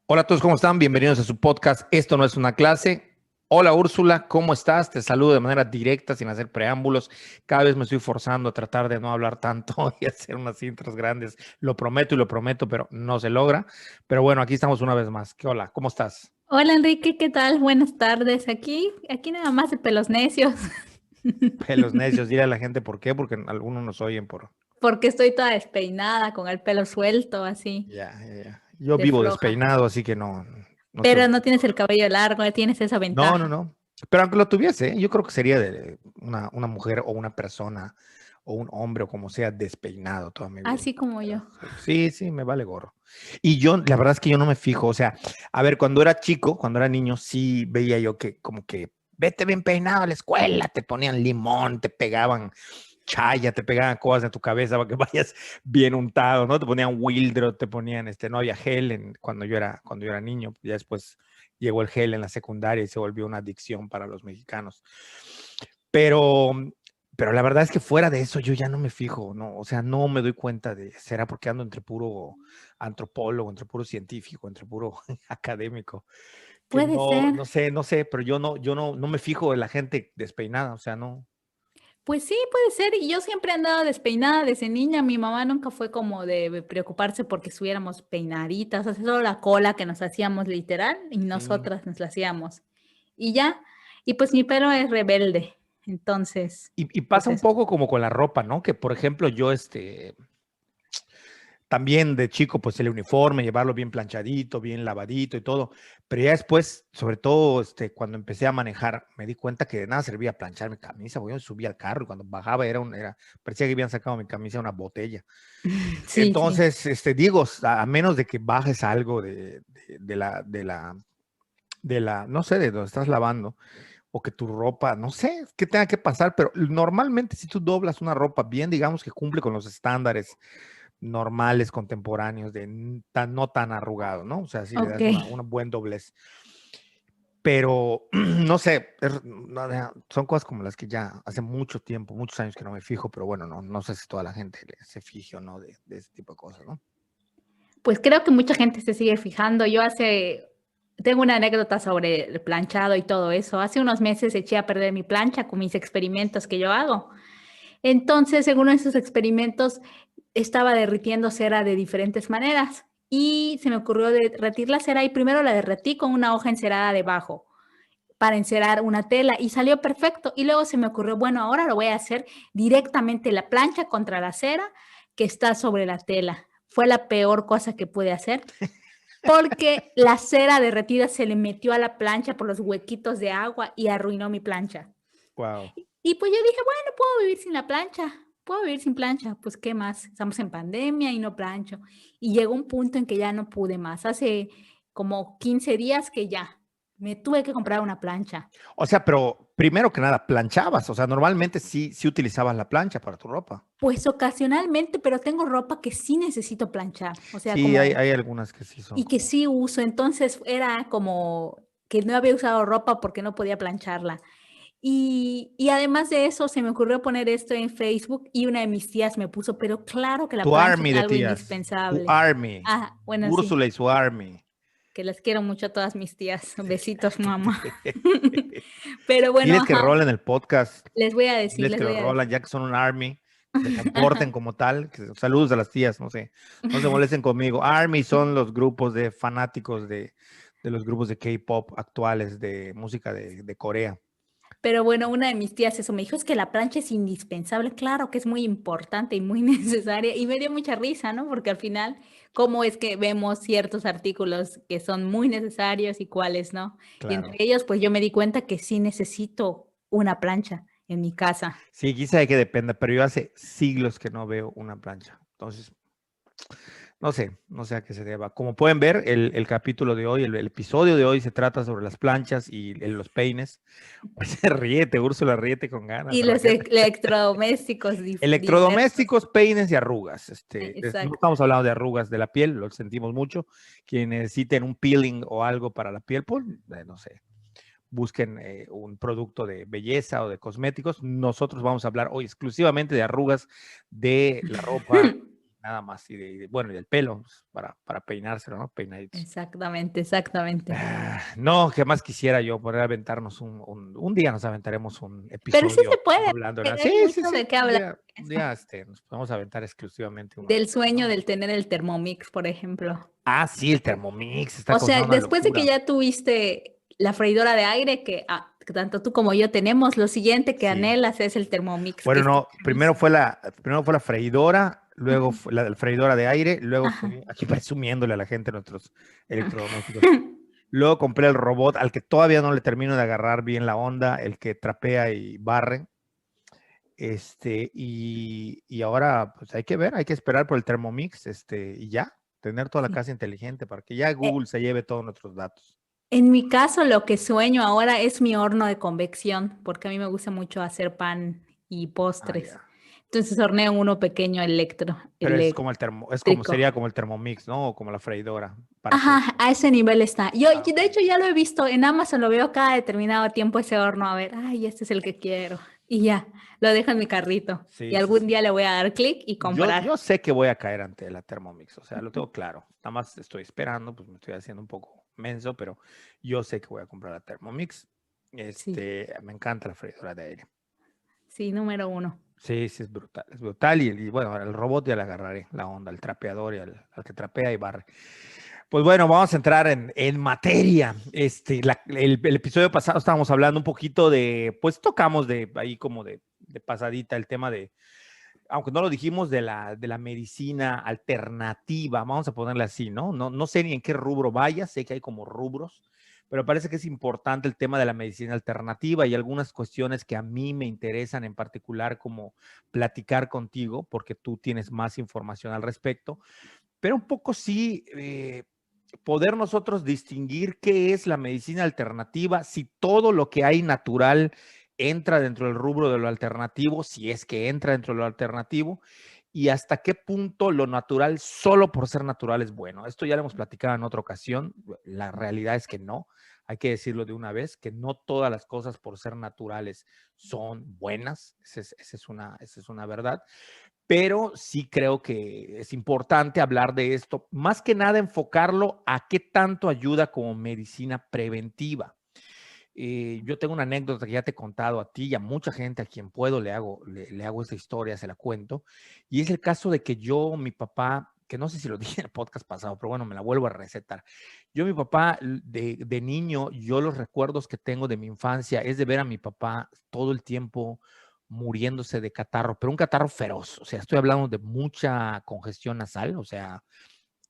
Hola a todos, ¿cómo están? Bienvenidos a su podcast. Esto no es una clase. Hola Úrsula, ¿cómo estás? Te saludo de manera directa, sin hacer preámbulos. Cada vez me estoy forzando a tratar de no hablar tanto y hacer unas intros grandes. Lo prometo y lo prometo, pero no se logra. Pero bueno, aquí estamos una vez más. ¿Qué hola? ¿Cómo estás? Hola Enrique, ¿qué tal? Buenas tardes. Aquí nada más de pelos necios, Pelos necios, dile a la gente por qué, porque algunos nos oyen por... porque estoy toda despeinada, con el pelo suelto, así, Ya. Yo de vivo floja. despeinado, así que no se... Pero no tienes el cabello largo, tienes esa No. ventaja. Pero aunque lo tuviese, yo creo que sería de una mujer o una persona o un hombre o como sea despeinado toda mi vida. Así como Pero yo. sí, me vale gorro. Y yo, la verdad es que yo no me fijo, o sea, a ver, cuando era chico, cuando era niño, sí veía yo que como que vete bien peinado a la escuela, te ponían limón, te pegaban chaya, te pegaban cosas en tu cabeza para que vayas bien untado, ¿no? Te ponían Wildro, te ponían, no había gel cuando yo era niño, ya después llegó el gel en la secundaria y se volvió una adicción para los mexicanos. Pero, pero la verdad es que fuera de eso yo ya no me fijo, ¿no? O sea, no me doy cuenta de, será porque ando entre puro antropólogo, entre puro científico, entre puro académico, que Puede ser. no sé, pero yo no me fijo en la gente despeinada, o sea, no. Pues sí, puede ser. Y yo siempre he andado despeinada desde niña. Mi mamá nunca fue como de preocuparse porque estuviéramos peinaditas, o sea, solo la cola que nos hacíamos literal y Sí. nosotras nos la hacíamos. Y ya. Y pues mi pelo es rebelde. Entonces, Y pues pasa un eso. poco como con la ropa, ¿no? Que por ejemplo yo, también de chico, pues el uniforme, llevarlo bien planchadito, bien lavadito y todo. Pero ya después, sobre todo cuando empecé a manejar, me di cuenta que de nada servía planchar mi camisa. Yo subía al carro y cuando bajaba parecía que habían sacado mi camisa de una botella. Sí, sí. Entonces, digo, a menos de que bajes algo no sé, de donde estás lavando, o que tu ropa, no sé qué tenga que pasar, pero normalmente si tú doblas una ropa bien, digamos que cumple con los estándares normales, contemporáneos, no tan arrugado, ¿no? O sea, si le Ok. das una buen doblez. Pero, no sé, son cosas como las que ya hace mucho tiempo, muchos años que no me fijo, pero bueno, no sé si toda la gente se fije o no de ese tipo de cosas, ¿no? Pues creo que mucha gente se sigue fijando. Tengo una anécdota sobre el planchado y todo eso. Hace unos meses eché a perder mi plancha con mis experimentos que yo hago. Entonces, en uno de esos experimentos estaba derritiendo cera de diferentes maneras y se me ocurrió derretir la cera y primero la derretí con una hoja encerada debajo para encerar una tela y salió perfecto. Y luego se me ocurrió, bueno, ahora lo voy a hacer directamente la plancha contra la cera que está sobre la tela. Fue la peor cosa que pude hacer porque la cera derretida se le metió a la plancha por los huequitos de agua y arruinó mi plancha. Wow. Y pues yo dije, bueno, puedo vivir sin la plancha, puedo vivir sin plancha, pues qué más, estamos en pandemia y no plancho. Y llegó un punto en que ya no pude más, hace como 15 días que ya, me tuve que comprar una plancha. O sea, pero primero que nada, planchabas, o sea, normalmente sí utilizabas la plancha para tu ropa. Pues ocasionalmente, pero tengo ropa que sí necesito planchar, o sea, Sí, hay, como, hay algunas que sí son y que como... sí uso, entonces era como que no había usado ropa porque no podía plancharla. Y además de eso, se me ocurrió poner esto en Facebook y una de mis tías me puso, pero claro que la Tu plancha es army de algo tías, tu indispensable. army, Ah, bueno, sí, Úrsula y su army. que las quiero mucho a todas mis tías. Besitos, mamá. Pero bueno, Diles que ajá, rolen el podcast, les voy a decir, diles les que lo voy a rolan, decir. ya que son un army, que se comporten como tal. Saludos a las tías, no se molesten conmigo. Army son los grupos de fanáticos de los grupos de K-pop actuales, de música de Corea. Pero bueno, una de mis tías eso me dijo, es que la plancha es indispensable, claro que es muy importante y muy necesaria. Y me dio mucha risa, ¿no? Porque al final, ¿cómo es que vemos ciertos artículos que son muy necesarios y cuáles no? Y entre Claro. ellos, pues yo me di cuenta que sí necesito una plancha en mi casa. Sí, quizá de que dependa, pero yo hace siglos que no veo una plancha. Entonces, no sé a qué se deba. Como pueden ver, el capítulo de hoy, el episodio de hoy se trata sobre las planchas y los peines. Pues ríete, Úrsula, ríete con ganas. Y A la los gente. electrodomésticos diversos. Electrodomésticos, peines y arrugas. No Exacto. estamos hablando de arrugas de la piel, lo sentimos mucho. Quienes necesiten un peeling o algo para la piel, pues, no sé, busquen un producto de belleza o de cosméticos. Nosotros vamos a hablar hoy exclusivamente de arrugas de la ropa nada más. Bueno, y del pelo, pues, para peinárselo, ¿no? Peinaditos. Exactamente, exactamente. No, ¿qué más quisiera yo poder aventarnos un día nos aventaremos un Pero sí se episodio puede, hablando, ¿verdad? Sí, hay sí, mucho de sí. qué Un hablar. día, un día nos podemos aventar exclusivamente uno de Del estos, sueño ¿no? del tener el Thermomix, por ejemplo. Ah, sí, el Thermomix está O sea, causando una después de que locura. ya tuviste la freidora de aire, que tanto tú como yo tenemos, lo siguiente que Sí. anhelas es el Thermomix, que Bueno, está no, carísimo. primero fue la freidora, luego Ujú. fue la freidora de aire, luego Ajá. fue, aquí presumiéndole a la gente nuestros electrodomésticos. Luego compré el robot al que todavía no le termino de agarrar bien la onda, el que trapea y barre. Y ahora pues hay que ver, hay que esperar por el Thermomix, y ya, tener toda la Sí. casa inteligente para que ya Eh, Google se lleve todos nuestros datos. en mi caso, lo que sueño ahora es mi horno de convección, porque a mí me gusta mucho hacer pan y Ah, postres. ya. Entonces horneo en uno pequeño Pero eléctrico. sería como el Thermomix, ¿no? O como la freidora para Ajá, a postres. ese nivel está. Ah, ok. De hecho, ya lo he visto en Amazon, lo veo cada determinado tiempo ese horno, a ver, ay, este es el que quiero. Y ya, lo dejo en mi carrito. Y Sí, sí, algún sí. día le voy a dar clic y Yo comprar. sé que voy a caer ante la Thermomix, o sea, lo tengo claro. Nada más estoy esperando, pues me estoy haciendo un poco menso, pero yo sé que voy a comprar la Thermomix. Sí, Me encanta la freidora de aire. sí, número uno. Sí, sí, es brutal, es brutal. Y bueno, el robot ya le agarraré la onda, el trapeador y al que trapea y barre. Pues bueno, vamos a entrar en materia. El episodio pasado estábamos hablando un poquito pues tocamos de ahí como de pasadita el tema aunque no lo dijimos, de la medicina alternativa, vamos a ponerle así, ¿no? No sé ni en qué rubro vaya, sé que hay como rubros, pero parece que es importante el tema de la medicina alternativa y algunas cuestiones que a mí me interesan en particular, como platicar contigo, porque tú tienes más información al respecto, pero un poco sí, poder nosotros distinguir qué es la medicina alternativa, si todo lo que hay natural entra dentro del rubro de lo alternativo, si es que entra dentro de lo alternativo, y hasta qué punto lo natural solo por ser natural es bueno. Esto ya lo hemos platicado en otra ocasión, la realidad es que no, hay que decirlo de una vez, que no todas las cosas por ser naturales son buenas, esa es una verdad, pero sí creo que es importante hablar de esto, más que nada enfocarlo a qué tanto ayuda como medicina preventiva. Yo tengo una anécdota que ya te he contado a ti y a mucha gente a quien puedo le hago esa historia, se la cuento, y es el caso de que mi papá, que no sé si lo dije en el podcast pasado, pero bueno, me la vuelvo a recetar. Mi papá, de niño, yo los recuerdos que tengo de mi infancia es de ver a mi papá todo el tiempo muriéndose de catarro, pero un catarro feroz, o sea, estoy hablando de mucha congestión nasal, o sea,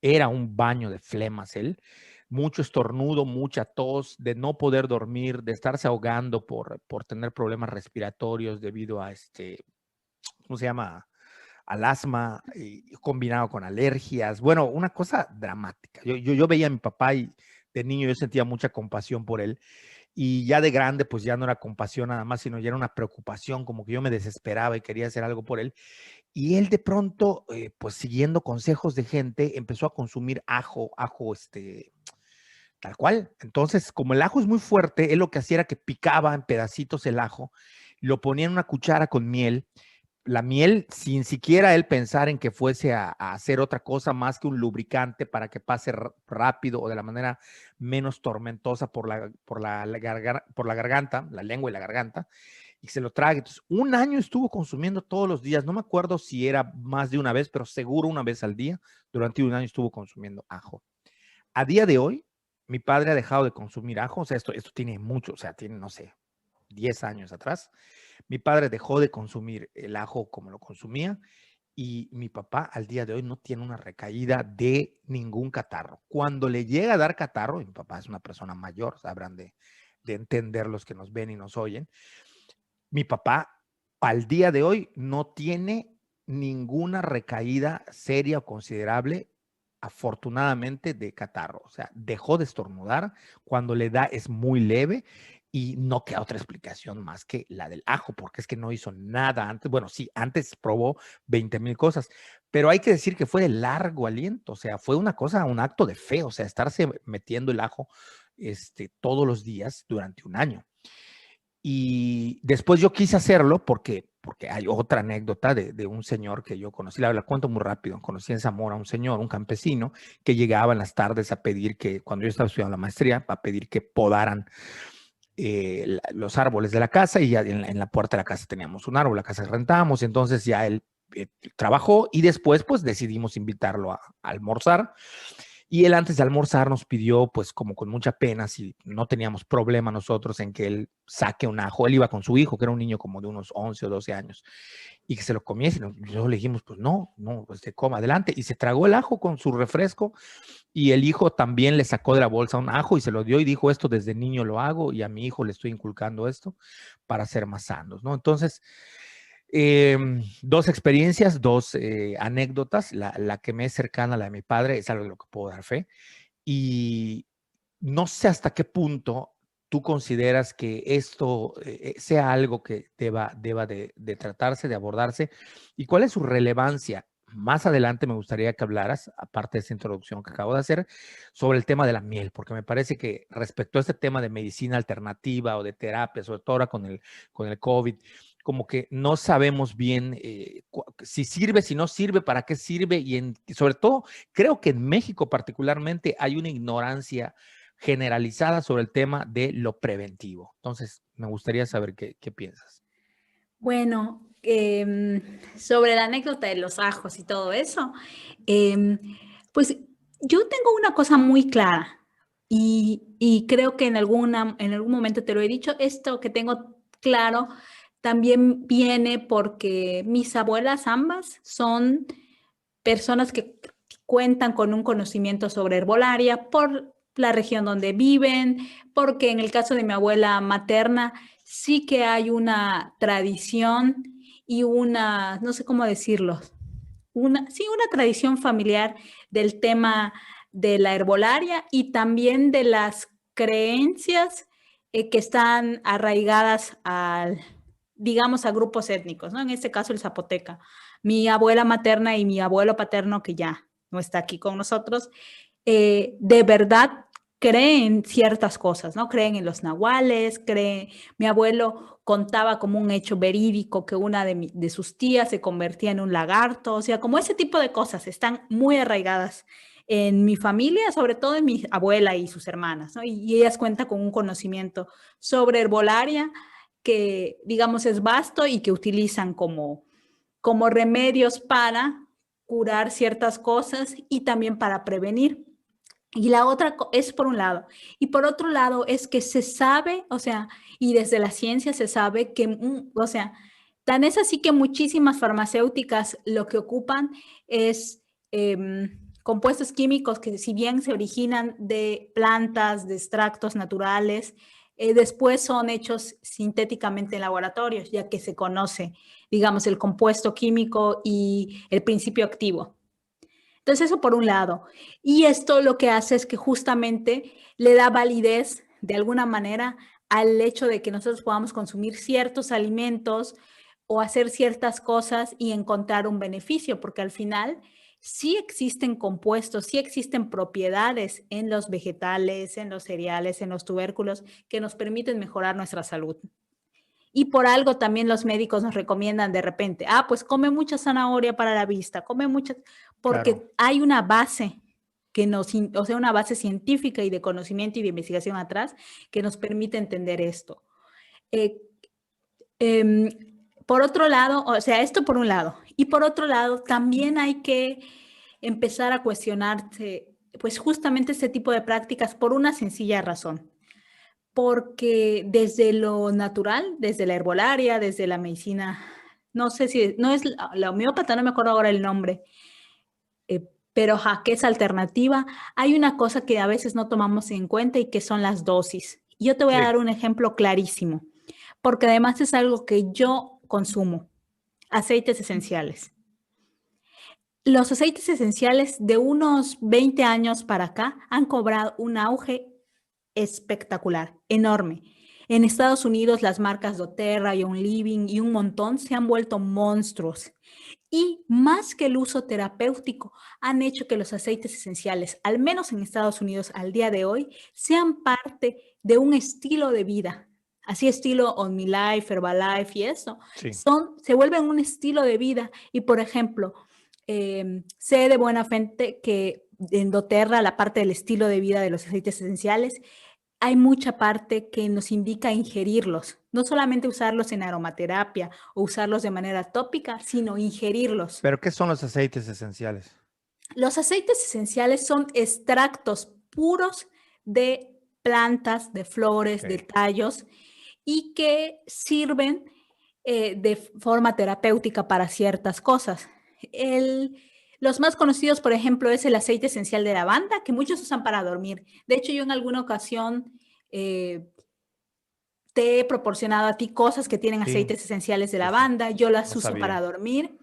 era un baño de flemas él, mucho estornudo, mucha tos, de no poder dormir, de estarse ahogando por tener problemas respiratorios debido a ¿cómo se llama? Al asma, combinado con alergias. Bueno, una cosa dramática. Yo veía a mi papá y de niño yo sentía mucha compasión por él. Y ya de grande, pues ya no era compasión nada más, sino ya era una preocupación, como que yo me desesperaba y quería hacer algo por él. Y él de pronto, pues siguiendo consejos de gente, empezó a consumir ajo, tal cual. Entonces, como el ajo es muy fuerte, él lo que hacía era que picaba en pedacitos el ajo, lo ponía en una cuchara con miel, la miel sin siquiera él pensar en que fuese a hacer otra cosa más que un lubricante para que pase rápido o de la manera menos tormentosa por la garganta, la lengua y la garganta, y se lo trague. Entonces, un año estuvo consumiendo todos los días, no me acuerdo si era más de una vez, pero seguro una vez al día, durante un año estuvo consumiendo ajo. A día de hoy, mi padre ha dejado de consumir ajo, o sea, esto tiene mucho, o sea, tiene, no sé, 10 años atrás. Mi padre dejó de consumir el ajo como lo consumía y mi papá al día de hoy no tiene una recaída de ningún catarro. Cuando le llega a dar catarro, y mi papá es una persona mayor, sabrán de entender los que nos ven y nos oyen, mi papá al día de hoy no tiene ninguna recaída seria o considerable, afortunadamente, de catarro. O sea, dejó de estornudar, cuando le da es muy leve y no queda otra explicación más que la del ajo, porque es que no hizo nada antes. Bueno, sí, antes probó 20,000 cosas, pero hay que decir que fue de largo aliento, o sea, fue una cosa, un acto de fe, o sea, estarse metiendo el ajo todos los días durante un año. Y después yo quise hacerlo porque hay otra anécdota de un señor que yo conocí, la cuento muy rápido. Conocí en Zamora a un señor, un campesino, que llegaba en las tardes a pedir que, cuando yo estaba estudiando la maestría, a pedir que podaran los árboles de la casa, y ya en la puerta de la casa teníamos un árbol, la casa que rentábamos. Entonces ya él trabajó, y después pues decidimos invitarlo a almorzar. Y él, antes de almorzar, nos pidió, pues como con mucha pena, si no teníamos problema nosotros en que él saque un ajo. Él iba con su hijo, que era un niño como de unos 11 o 12 años, y que se lo comiese. Nosotros le dijimos, pues no, pues se coma, adelante. Y se tragó el ajo con su refresco, y el hijo también le sacó de la bolsa un ajo y se lo dio, y dijo: esto desde niño lo hago, y a mi hijo le estoy inculcando esto para ser más sanos, ¿no? Entonces, dos experiencias, dos anécdotas. La que me es cercana, la de mi padre, es algo de lo que puedo dar fe. Y no sé hasta qué punto tú consideras que esto sea algo que deba de tratarse, de abordarse, y cuál es su relevancia. Más adelante me gustaría que hablaras, aparte de esa introducción que acabo de hacer, sobre el tema de la miel, porque me parece que respecto a este tema de medicina alternativa o de terapia, sobre todo ahora con el COVID, como que no sabemos bien si sirve, si no sirve, para qué sirve, sobre todo creo que en México particularmente hay una ignorancia generalizada sobre el tema de lo preventivo. Entonces, me gustaría saber qué piensas. Bueno, sobre la anécdota de los ajos y todo eso, em, pues yo tengo una cosa muy clara y creo que en algún momento te lo he dicho. Esto que tengo claro también viene porque mis abuelas ambas son personas que cuentan con un conocimiento sobre herbolaria por la región donde viven, porque en el caso de mi abuela materna sí que hay una tradición y una, no sé cómo decirlo, una tradición familiar del tema de la herbolaria y también de las creencias que están arraigadas digamos, a grupos étnicos, ¿no? En este caso el zapoteca. Mi abuela materna y mi abuelo paterno, que ya no está aquí con nosotros, de verdad creen ciertas cosas, ¿no? Creen en los nahuales, mi abuelo contaba como un hecho verídico que una de sus tías se convertía en un lagarto, o sea, como ese tipo de cosas están muy arraigadas en mi familia, sobre todo en mi abuela y sus hermanas, ¿no? Y ellas cuentan con un conocimiento sobre herbolaria que, digamos, es vasto y que utilizan como remedios para curar ciertas cosas y también para prevenir. Y la otra es por un lado. Y por otro lado es que se sabe, o sea, y desde la ciencia se sabe que, o sea, tan es así que muchísimas farmacéuticas lo que ocupan es compuestos químicos que, si bien se originan de plantas, de extractos naturales, después son hechos sintéticamente en laboratorios, ya que se conoce, digamos, el compuesto químico y el principio activo. Entonces, eso por un lado. Y esto lo que hace es que justamente le da validez de alguna manera al hecho de que nosotros podamos consumir ciertos alimentos o hacer ciertas cosas y encontrar un beneficio, porque al final sí existen compuestos, sí existen propiedades en los vegetales, en los cereales, en los tubérculos que nos permiten mejorar nuestra salud. Y por algo también los médicos nos recomiendan de repente, pues come mucha zanahoria para la vista, come mucha, Claro. porque hay una base o sea, una base científica y de conocimiento y de investigación atrás que nos permite entender esto. Eh, eh, por otro lado, o sea, esto por un lado, y por otro lado, también hay que empezar a cuestionarse, pues justamente este tipo de prácticas por una sencilla razón, porque desde lo natural, desde la herbolaria, desde la medicina, no sé si, no es la homeópata, no me acuerdo ahora el nombre, pero que es alternativa, hay una cosa que a veces no tomamos en cuenta y que son las dosis. Yo te voy a Sí. dar un ejemplo clarísimo, porque además es algo que yo consumo, aceites esenciales. Los aceites esenciales de unos 20 años para acá han cobrado un auge espectacular, enorme. En Estados Unidos, las marcas doTERRA y OnLiving y un montón se han vuelto monstruos. Y más que el uso terapéutico, han hecho que los aceites esenciales, al menos en Estados Unidos al día de hoy, sean parte de un estilo de vida. así estilo On My Life, Herbalife y eso, Sí. se vuelven un estilo de vida. Y por ejemplo, sé de buena fuente que en doTERRA, la parte del estilo de vida de los aceites esenciales, hay mucha parte que nos indica ingerirlos, no solamente usarlos en aromaterapia o usarlos de manera tópica, sino ingerirlos. ¿Pero qué son los aceites esenciales? Los aceites esenciales son extractos puros de plantas, de flores, de Ok. tallos y que sirven de forma terapéutica para ciertas cosas. Los más conocidos, por ejemplo, es el aceite esencial de lavanda, que muchos usan para dormir. De hecho, yo en alguna ocasión te he proporcionado a ti cosas que tienen Sí, aceites esenciales de sí, sí. lavanda. Yo las No uso para sabía. dormir.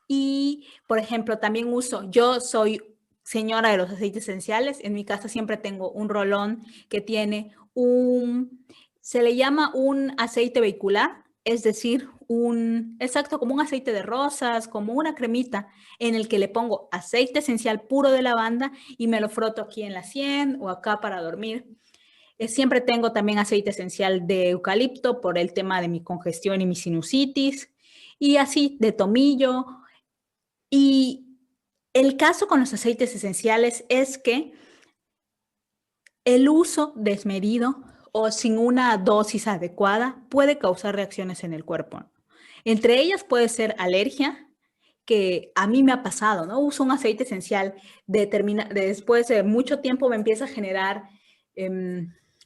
Y, por ejemplo, también yo soy señora de los aceites esenciales. En mi casa siempre tengo un rolón que tiene se le llama un aceite vehicular, es decir, exacto, como un aceite de rosas, como una cremita en el que le pongo aceite esencial puro de lavanda y me lo froto aquí en la sien o acá para dormir. Siempre tengo también aceite esencial de eucalipto por el tema de mi congestión y mi sinusitis y así de tomillo. Y el caso con los aceites esenciales es que el uso desmedido o sin una dosis adecuada puede causar reacciones en el cuerpo. Entre ellas puede ser alergia, que a mí me ha pasado, ¿no? Uso un aceite esencial, después de mucho tiempo me empieza a generar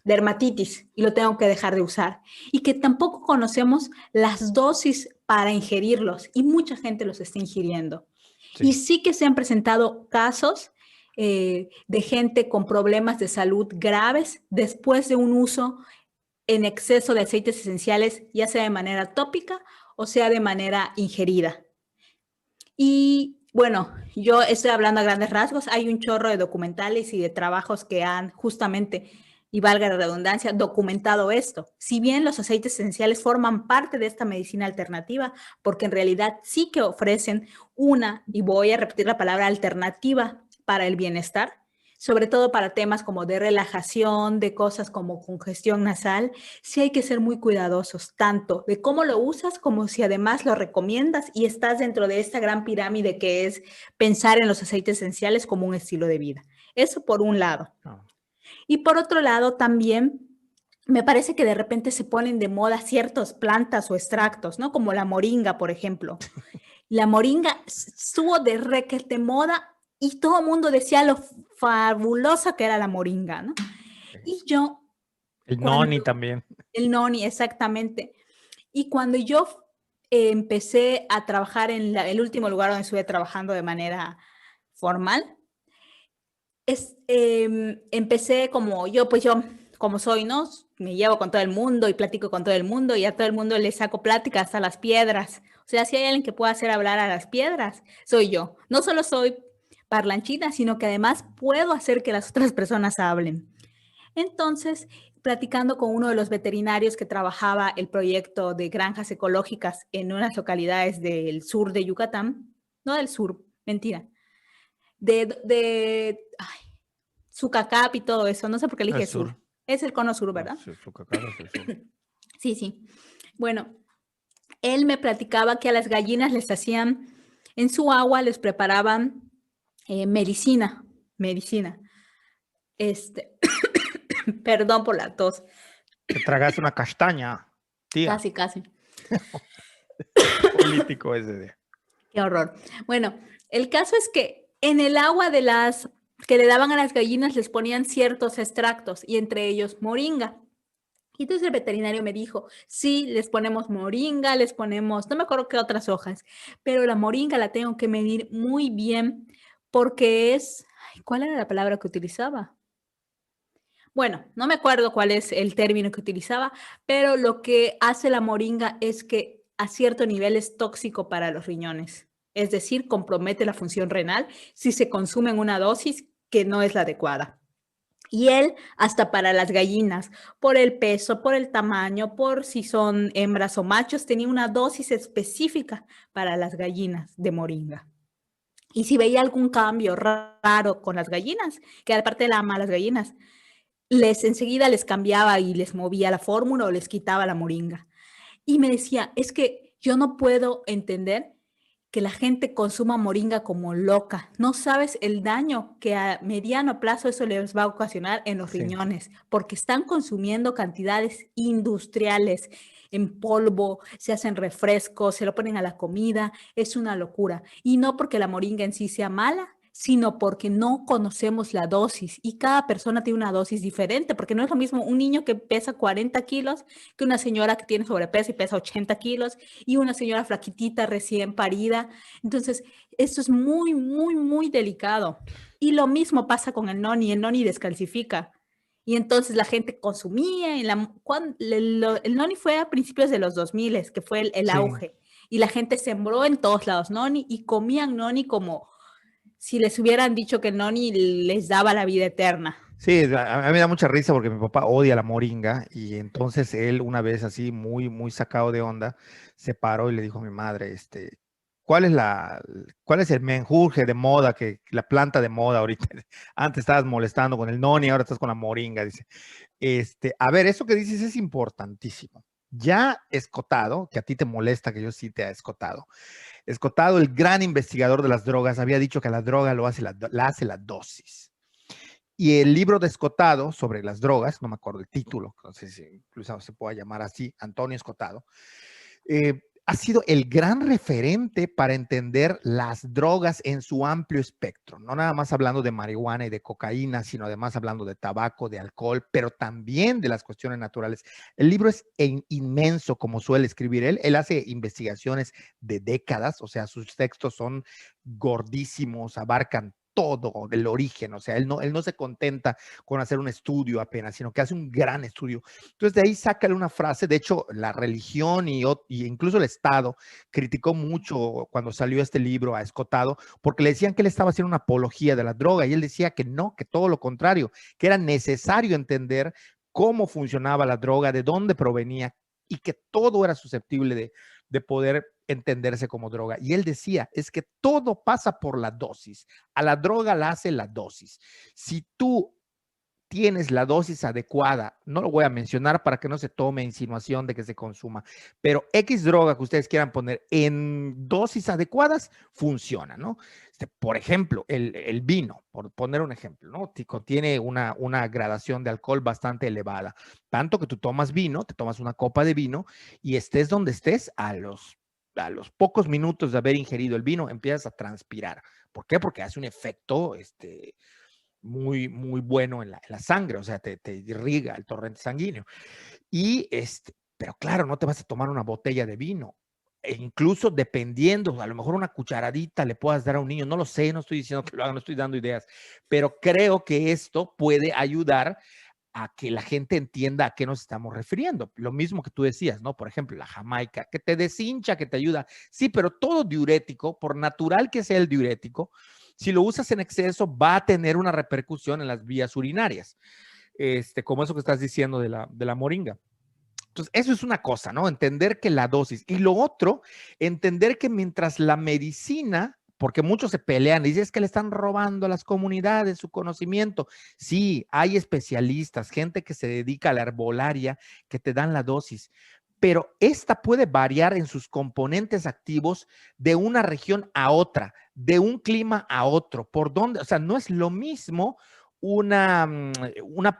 dermatitis y lo tengo que dejar de usar. Y que tampoco conocemos las dosis para ingerirlos y mucha gente los está ingiriendo. Sí. Y sí que se han presentado casos de gente con problemas de salud graves después de un uso en exceso de aceites esenciales, ya sea de manera tópica o sea de manera ingerida. Y bueno, yo estoy hablando a grandes rasgos, hay un chorro de documentales y de trabajos que han justamente, y valga la redundancia, documentado esto. Si bien los aceites esenciales forman parte de esta medicina alternativa, porque en realidad sí que ofrecen y voy a repetir la palabra alternativa para el bienestar, sobre todo para temas como de relajación, de cosas como congestión nasal, sí hay que ser muy cuidadosos, tanto de cómo lo usas como si además lo recomiendas y estás dentro de esta gran pirámide que es pensar en los aceites esenciales como un estilo de vida. Eso por un lado. Oh. Y por otro lado también me parece que de repente se ponen de moda ciertas plantas o extractos, ¿no? Como la moringa, por ejemplo. La moringa estuvo de requete moda y todo el mundo decía lo fabulosa que era la moringa, ¿no? Okay. Y yo, El noni también. el noni, exactamente. Y cuando yo empecé a trabajar en el último lugar donde estuve trabajando de manera formal, empecé pues yo, como soy, ¿no? Me llevo con todo el mundo y platico con todo el mundo y a todo el mundo le saco plática hasta las piedras. O sea, si hay alguien que pueda hacer hablar a las piedras, soy yo. No solo soy parlanchina, sino que además puedo hacer que las otras personas hablen. Entonces, platicando con uno de los veterinarios que trabajaba el proyecto de granjas ecológicas en unas localidades del sur de Yucatán, no del sur, mentira, ay, Sucacap y todo eso, no sé por qué El elige sur. sur. Es el cono sur, No, ¿verdad? Sucacaba es el sur. Sí, sí. Bueno, él me platicaba que a las gallinas les hacían, en su agua les preparaban medicina. Este, perdón por la tos. Te tragas una castaña, tía. Casi, casi. Político ese de. Qué horror. Bueno, el caso es que en el agua que le daban a las gallinas les ponían ciertos extractos y entre ellos moringa. Y entonces el veterinario me dijo, sí, les ponemos moringa, les ponemos, no me acuerdo qué otras hojas, pero la moringa la tengo que medir muy bien porque ¿cuál era la palabra que utilizaba? Bueno, no me acuerdo cuál es el término que utilizaba, pero lo que hace la moringa es que a cierto nivel es tóxico para los riñones. Es decir, compromete la función renal si se consume en una dosis que no es la adecuada. Y él, hasta para las gallinas, por el peso, por el tamaño, por si son hembras o machos, tenía una dosis específica para las gallinas de moringa. Y si veía algún cambio raro con las gallinas, que aparte la ama a las gallinas, enseguida les cambiaba y les movía la fórmula o les quitaba la moringa. Y me decía, es que yo no puedo entender que la gente consuma moringa como loca. No sabes el daño que a mediano plazo eso les va a ocasionar en los Sí. riñones, porque están consumiendo cantidades industriales en polvo, se hacen refrescos, se lo ponen a la comida, es una locura. Y no porque la moringa en sí sea mala, sino porque no conocemos la dosis y cada persona tiene una dosis diferente, porque no es lo mismo un niño que pesa 40 kilos que una señora que tiene sobrepeso y pesa 80 kilos y una señora flaquitita recién parida. Entonces, esto es muy, muy, muy delicado. Y lo mismo pasa con el noni descalcifica. Y entonces la gente consumía, el noni fue a principios de los 2000, que fue el Sí. auge. Y la gente sembró en todos lados noni y comían noni como si les hubieran dicho que noni les daba la vida eterna. Sí, a mí me da mucha risa porque mi papá odia la moringa y entonces él una vez así muy, muy sacado de onda, se paró y le dijo a mi madre, ¿cuál es cuál es el menjurje de moda, la planta de moda ahorita? Antes estabas molestando con el noni, ahora estás con la moringa, dice. A ver, eso que dices es importantísimo. Ya Escotado, que a ti te molesta que yo sí te ha escotado. Escotado, el gran investigador de las drogas, había dicho que la droga la hace la dosis. Y el libro de Escotado sobre las drogas, no me acuerdo el título, no sé si incluso se pueda llamar así, Antonio Escotado, ha sido el gran referente para entender las drogas en su amplio espectro, no nada más hablando de marihuana y de cocaína, sino además hablando de tabaco, de alcohol, pero también de las cuestiones naturales. El libro es inmenso, como suele escribir él. Él hace investigaciones de décadas, o sea, sus textos son gordísimos, abarcan todo del origen, o sea, él no se contenta con hacer un estudio apenas, sino que hace un gran estudio. Entonces de ahí sácale una frase, de hecho la religión y incluso el Estado criticó mucho cuando salió este libro a Escotado, porque le decían que él estaba haciendo una apología de la droga y él decía que no, que todo lo contrario, que era necesario entender cómo funcionaba la droga, de dónde provenía y que todo era susceptible de poder entenderse como droga. Y él decía, es que todo pasa por la dosis. A la droga la hace la dosis. Si tú tienes la dosis adecuada, no lo voy a mencionar para que no se tome insinuación de que se consuma, pero X droga que ustedes quieran poner en dosis adecuadas, funciona, ¿no? Por ejemplo, el vino, por poner un ejemplo, ¿no? Tiene una gradación de alcohol bastante elevada, tanto que tú tomas vino, te tomas una copa de vino y estés donde estés, a los pocos minutos de haber ingerido el vino, empiezas a transpirar. ¿Por qué? Porque hace un efecto, muy, muy bueno en la sangre, o sea, te irriga el torrente sanguíneo. Pero claro, no te vas a tomar una botella de vino. E incluso dependiendo, a lo mejor una cucharadita le puedas dar a un niño, no lo sé, no estoy diciendo que lo hagan, no estoy dando ideas, pero creo que esto puede ayudar a que la gente entienda a qué nos estamos refiriendo. Lo mismo que tú decías, ¿no? Por ejemplo, la jamaica, que te deshincha, que te ayuda. Sí, pero todo diurético, por natural que sea el diurético, si lo usas en exceso, va a tener una repercusión en las vías urinarias, como eso que estás diciendo de la moringa. Entonces, eso es una cosa, ¿no? Entender que la dosis. Y lo otro, entender que mientras la medicina, porque muchos se pelean y dicen es que le están robando a las comunidades su conocimiento. Sí, hay especialistas, gente que se dedica a la herbolaria, que te dan la dosis, pero esta puede variar en sus componentes activos de una región a otra, de un clima a otro. ¿Por dónde? O sea, no es lo mismo una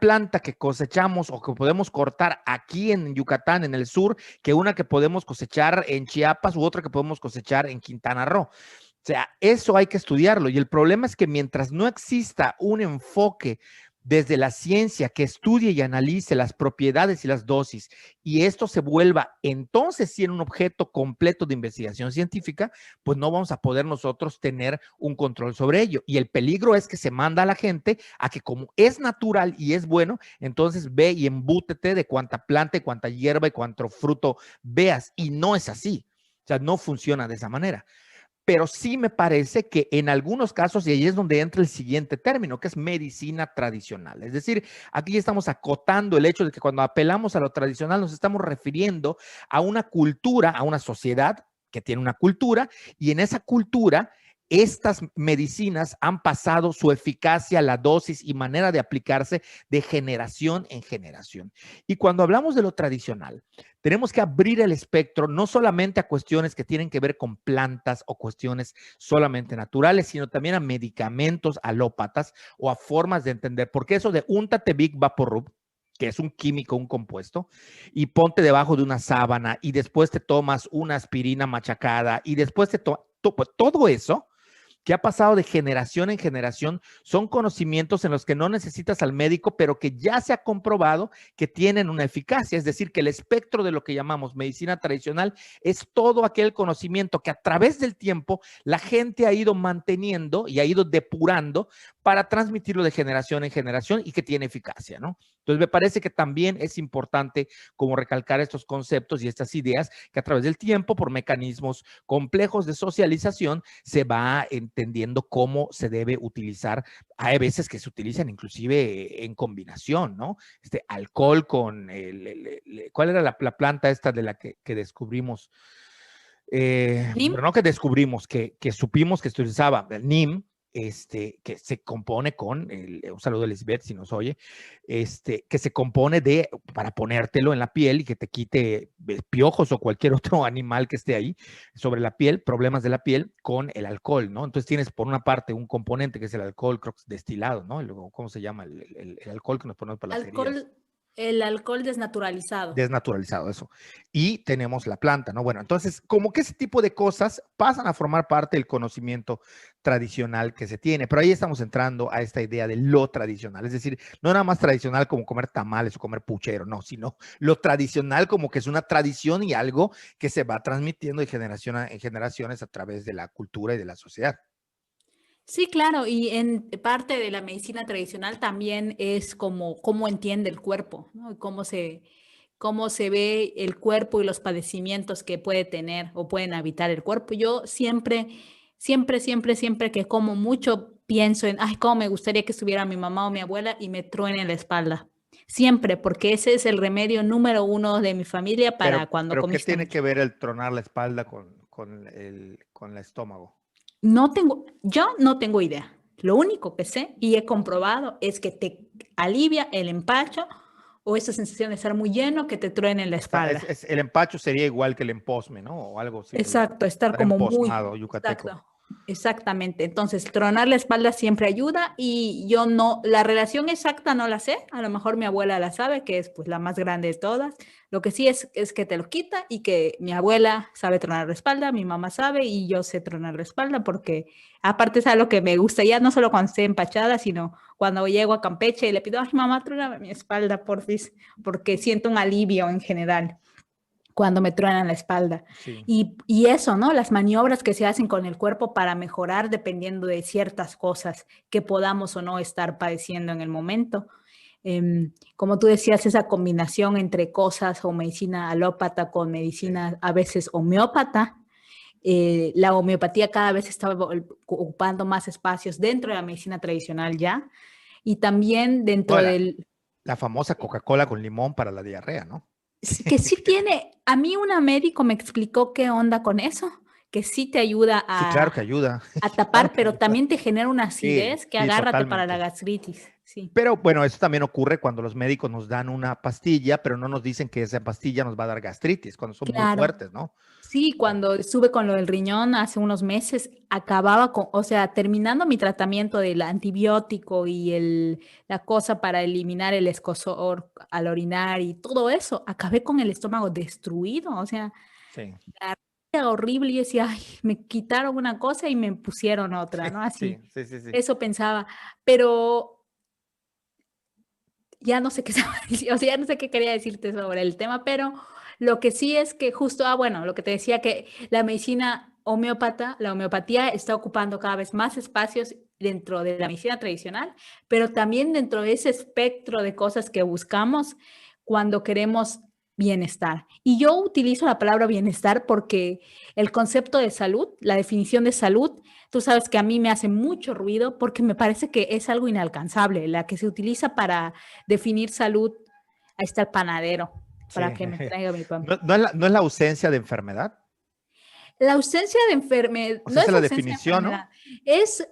planta que cosechamos o que podemos cortar aquí en Yucatán, en el sur, que una que podemos cosechar en Chiapas u otra que podemos cosechar en Quintana Roo. O sea, eso hay que estudiarlo. Y el problema es que mientras no exista un enfoque desde la ciencia que estudie y analice las propiedades y las dosis, y esto se vuelva entonces sí en un objeto completo de investigación científica, pues no vamos a poder nosotros tener un control sobre ello. Y el peligro es que se manda a la gente a que como es natural y es bueno, entonces ve y embútete de cuánta planta y cuánta hierba y cuánto fruto veas. Y no es así. O sea, no funciona de esa manera. Pero sí me parece que en algunos casos, y ahí es donde entra el siguiente término, que es medicina tradicional. Es decir, aquí estamos acotando el hecho de que cuando apelamos a lo tradicional nos estamos refiriendo a una cultura, a una sociedad que tiene una cultura, y en esa cultura estas medicinas han pasado su eficacia, la dosis y manera de aplicarse de generación en generación. Y cuando hablamos de lo tradicional, tenemos que abrir el espectro no solamente a cuestiones que tienen que ver con plantas o cuestiones solamente naturales, sino también a medicamentos alópatas o a formas de entender. Porque eso de úntate Big Vaporub, que es un químico, un compuesto, y ponte debajo de una sábana y después te tomas una aspirina machacada y después te tomas todo eso que ha pasado de generación en generación, son conocimientos en los que no necesitas al médico, pero que ya se ha comprobado que tienen una eficacia. Es decir, que el espectro de lo que llamamos medicina tradicional es todo aquel conocimiento que a través del tiempo la gente ha ido manteniendo y ha ido depurando para transmitirlo de generación en generación y que tiene eficacia, ¿no? Entonces, me parece que también es importante como recalcar estos conceptos y estas ideas que a través del tiempo, por mecanismos complejos de socialización, se va entendiendo cómo se debe utilizar. Hay veces que se utilizan inclusive en combinación, ¿no? Alcohol con ¿cuál era la planta esta de la que descubrimos? ¿Nim? Pero no que descubrimos, que supimos que se utilizaba el NIM, que se compone con, un saludo a Elizabeth si nos oye, que se compone para ponértelo en la piel y que te quite piojos o cualquier otro animal que esté ahí sobre la piel, problemas de la piel con el alcohol, ¿no? Entonces tienes por una parte un componente que es el alcohol, creo que es destilado, ¿no? Luego, ¿cómo se llama? El alcohol que nos ponemos para las heridas. El alcohol desnaturalizado. Desnaturalizado, eso. Y tenemos la planta, ¿no? Bueno, entonces, como que ese tipo de cosas pasan a formar parte del conocimiento tradicional que se tiene, pero ahí estamos entrando a esta idea de lo tradicional, es decir, no nada más tradicional como comer tamales o comer puchero, no, sino lo tradicional como que es una tradición y algo que se va transmitiendo de generación en generaciones a través de la cultura y de la sociedad. Sí, claro, y en parte de la medicina tradicional también es como cómo entiende el cuerpo, ¿no? Cómo se ve el cuerpo y los padecimientos que puede tener o pueden habitar el cuerpo. Yo siempre que como mucho pienso en, ay, cómo me gustaría que estuviera mi mamá o mi abuela y me truene la espalda. Siempre, porque ese es el remedio número uno de mi familia para cuando Pero ¿qué comiste tiene mucho. que ver el tronar la espalda con el estómago? Yo no tengo idea. Lo único que sé y he comprobado es que te alivia el empacho o esa sensación de estar muy lleno que te truene en la espalda. El empacho sería igual que el emposme, ¿no? O algo similar. Exacto, estar Estar como muy, emposmado, yucateco. exacto, exactamente. Entonces, tronar la espalda siempre ayuda y yo no, la relación exacta no la sé, a lo mejor mi abuela la sabe, que es pues la más grande de todas. Lo que sí es que te lo quita y que mi abuela sabe tronar la espalda, mi mamá sabe y yo sé tronar la espalda porque aparte es algo que me gusta ya no solo cuando esté empachada, sino cuando llego a Campeche y le pido, ay mamá, tróname mi espalda, porfis, porque siento un alivio en general cuando me truenan la espalda. Sí. Y eso, ¿no? Las maniobras que se hacen con el cuerpo para mejorar dependiendo de ciertas cosas que podamos o no estar padeciendo en el momento. Como tú decías, esa combinación entre cosas o medicina alópata con medicina a veces homeópata. La homeopatía cada vez está ocupando más espacios dentro de la medicina tradicional ya. Y también No, dentro del... la famosa Coca-Cola con limón para la diarrea, ¿no? Que sí tiene, a mí una médico me explicó qué onda con eso, que sí te ayuda Sí, claro que ayuda. a Claro tapar, que pero ayuda. también te genera una Sí, acidez que sí, agárrate para la totalmente. gastritis. Sí, Pero bueno, eso también ocurre cuando los médicos nos dan una pastilla, pero no nos dicen que esa pastilla nos va a dar gastritis, cuando son muy claro. fuertes, ¿no? Sí, Bueno, cuando estuve con lo del riñón hace unos meses, acababa con, o sea, terminando mi tratamiento del antibiótico y la cosa para eliminar el escozor al orinar y todo eso, acabé con el estómago destruido, o sea, sí, era horrible y yo decía, ay, me quitaron una cosa y me pusieron otra, ¿no? sí, Así, sí, sí, sí. eso pensaba, pero ya no sé qué, o sea, ya no sé qué quería decirte sobre el tema, pero lo que sí es que justo, bueno, lo que te decía que la medicina homeópata, la homeopatía está ocupando cada vez más espacios dentro de la medicina tradicional, pero también dentro de ese espectro de cosas que buscamos cuando queremos bienestar. Y yo utilizo la palabra bienestar porque el concepto de salud, la definición de salud, tú sabes que a mí me hace mucho ruido porque me parece que es algo inalcanzable, la que se utiliza para definir salud. Ahí está el panadero Sí. para que me traiga mi pan. No es la ausencia de enfermedad. La ausencia de enfermedad, O no sea, esa es es la ausencia de definición, enfermedad, ¿no? es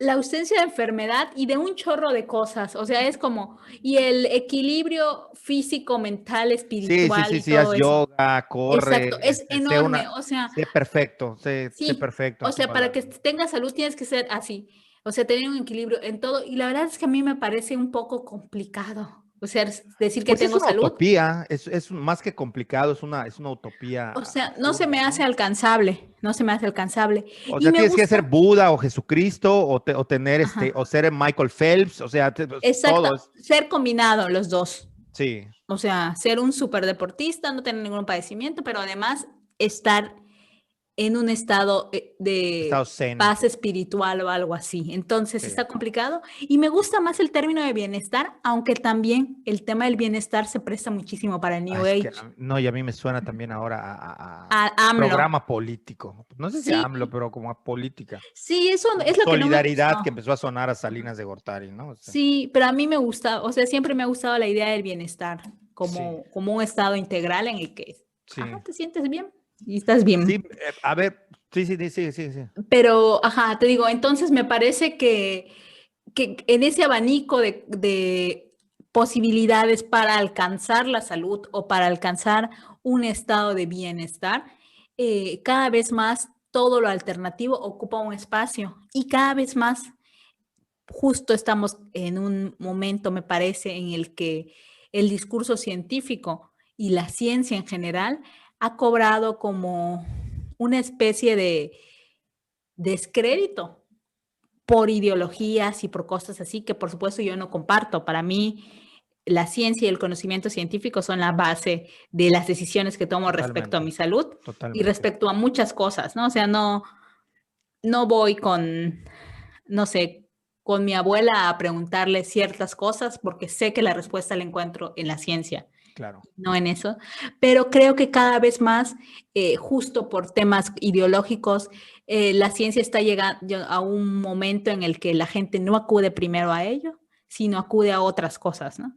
la ausencia de enfermedad y de un chorro de cosas. O sea, es como, y el equilibrio físico, mental, Sí, sí, espiritual sí, y sí, haz todo eso. yoga, corre, Exacto, es sé enorme. una, O sea, sé perfecto, sé sí, perfecto o en sea, todas para las... que tengas salud tienes que ser así. O sea, tener un equilibrio en todo. Y la verdad es que a mí me parece un poco complicado. O sea, decir que Pues es tengo una salud. utopía, es más que complicado, es una utopía O sea, no se absurda, me hace ¿no? alcanzable, no se me hace alcanzable. O Y sea, me tienes que gusta, ser Buda o Jesucristo o tener o ajá, ser Michael Phelps, o sea, pues, exacto, todo es, ser combinado los dos. sí, O sea, ser un superdeportista, no tener ningún padecimiento, pero además estar en un estado estado de zen, paz espiritual o algo así. Entonces sí. está complicado y me gusta más el término de bienestar, aunque también el tema del bienestar se presta muchísimo para el Ah, New es que, Age. no, y a mí me suena también ahora a AMLO. programa político. No sé si a Sí, AMLO, pero como a política. sí, eso Como es lo que no me solidaridad que gustó. empezó a sonar a Salinas de Gortari, ¿no? O sea, Sí, pero a mí me gusta, o sea, siempre me ha gustado la idea del bienestar sí, como un estado integral en el que, sí. te sientes bien y estás Sí, bien. a ver, sí, sí, sí, sí, sí, sí. Pero, te digo, entonces me parece que en ese abanico de posibilidades para alcanzar la salud o para alcanzar un estado de bienestar, cada vez más todo lo alternativo ocupa un espacio y cada vez más justo estamos en un momento, me parece, en el que el discurso científico y la ciencia en general ha cobrado como una especie de descrédito por ideologías y por cosas así que por supuesto yo no comparto. Para mí la ciencia y el conocimiento científico son la base de las decisiones que tomo respecto a Totalmente, mi salud y totalmente. respecto a muchas cosas, ¿no? O sea, no voy con, no sé, con mi abuela a preguntarle ciertas cosas porque sé que la respuesta la encuentro en la ciencia, Claro. no en eso, pero creo que cada vez más, justo por temas ideológicos, la ciencia está llegando a un momento en el que la gente no acude primero a ello, sino acude a otras cosas, ¿no?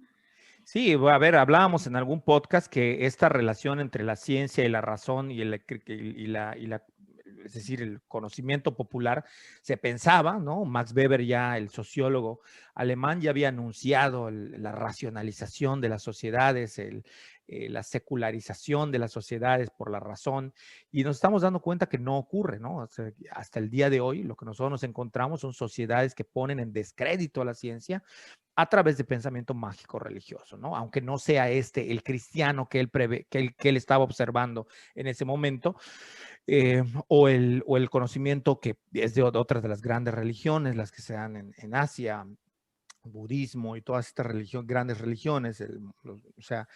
Sí, a ver, hablábamos en algún podcast que esta relación entre la ciencia y la razón es decir, el conocimiento popular, se pensaba, ¿no? Max Weber ya, el sociólogo alemán, ya había anunciado la racionalización de las sociedades, la secularización de las sociedades por la razón, y nos estamos dando cuenta que no ocurre, ¿no? O sea, hasta el día de hoy, lo que nosotros nos encontramos son sociedades que ponen en descrédito a la ciencia a través de pensamiento mágico religioso, ¿no? Aunque no sea este el cristiano que él, que él estaba observando en ese momento, o el conocimiento que es de otras de las grandes religiones, las que se dan en Asia, budismo y todas estas grandes religiones, o sea,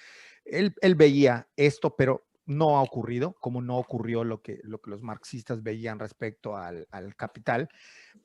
él veía esto, pero no ha ocurrido, como no ocurrió lo que los marxistas veían respecto al capital.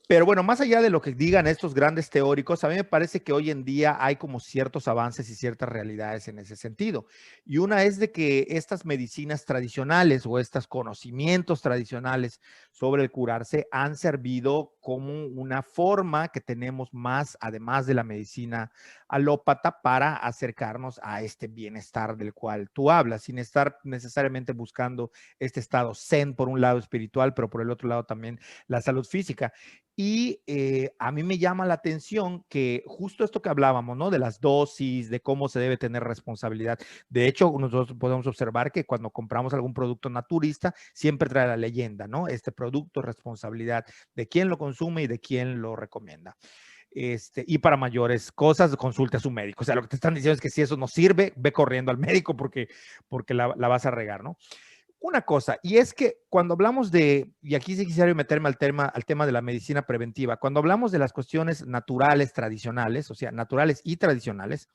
Pero bueno, más allá de lo que digan estos grandes teóricos, a mí me parece que hoy en día hay como ciertos avances y ciertas realidades en ese sentido. Y una es de que estas medicinas tradicionales o estos conocimientos tradicionales sobre el curarse han servido como una forma que tenemos más, además de la medicina alópata, para acercarnos a este bienestar del cual tú hablas, sin estar necesariamente buscando este estado zen por un lado espiritual, pero por el otro lado también la salud física. Y a mí me llama la atención que justo esto que hablábamos, ¿no? De las dosis, de cómo se debe tener responsabilidad. De hecho, nosotros podemos observar que cuando compramos algún producto naturista, siempre trae la leyenda, ¿no? Este producto, responsabilidad de quién lo consume y de quién lo recomienda. Y para mayores cosas, consulte a su médico. O sea, lo que te están diciendo es que si eso no sirve, ve corriendo al médico porque la vas a regar, ¿no? Una cosa, y es que cuando hablamos y aquí sí quisiera meterme al tema de la medicina preventiva, cuando hablamos de las cuestiones naturales, tradicionales, o sea, naturales y tradicionales,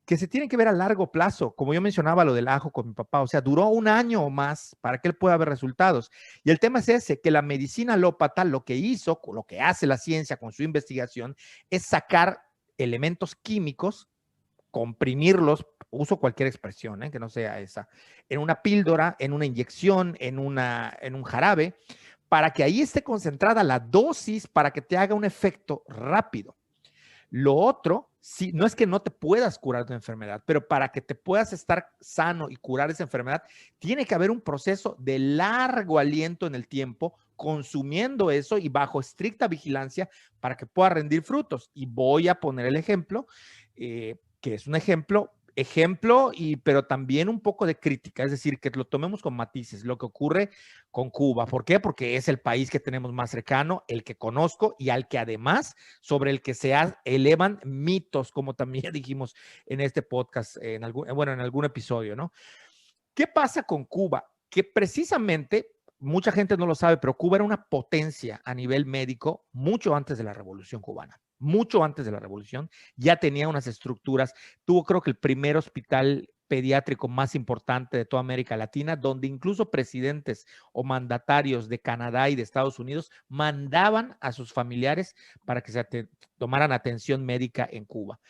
que se tienen que ver a largo plazo, como yo mencionaba lo del ajo con mi papá, o sea, duró un año o más para que él pueda ver resultados. Y el tema es ese, que la medicina alópata lo que hizo, lo que hace la ciencia con su investigación, es sacar elementos químicos, comprimirlos, uso cualquier expresión, que no sea esa, en una píldora, en una inyección, en un jarabe, para que ahí esté concentrada la dosis para que te haga un efecto rápido. Lo otro sí, no es que no te puedas curar de una enfermedad, pero para que te puedas estar sano y curar esa enfermedad, tiene que haber un proceso de largo aliento en el tiempo, consumiendo eso y bajo estricta vigilancia para que pueda rendir frutos. Y voy a poner el ejemplo, que es un ejemplo, pero también un poco de crítica, es decir, que lo tomemos con matices, lo que ocurre con Cuba. ¿Por qué? Porque es el país que tenemos más cercano, el que conozco y al que además sobre el que se elevan mitos, como también dijimos en este podcast, en algún episodio, ¿no? ¿Qué pasa con Cuba? Que precisamente, mucha gente no lo sabe, pero Cuba era una potencia a nivel médico mucho antes de la Revolución Cubana. Mucho antes de la Revolución, ya tenía unas estructuras. Tuvo, creo que, el primer hospital pediátrico más importante de toda América Latina, donde incluso presidentes o mandatarios de Canadá y de Estados Unidos mandaban a sus familiares para que tomaran atención médica en Cuba.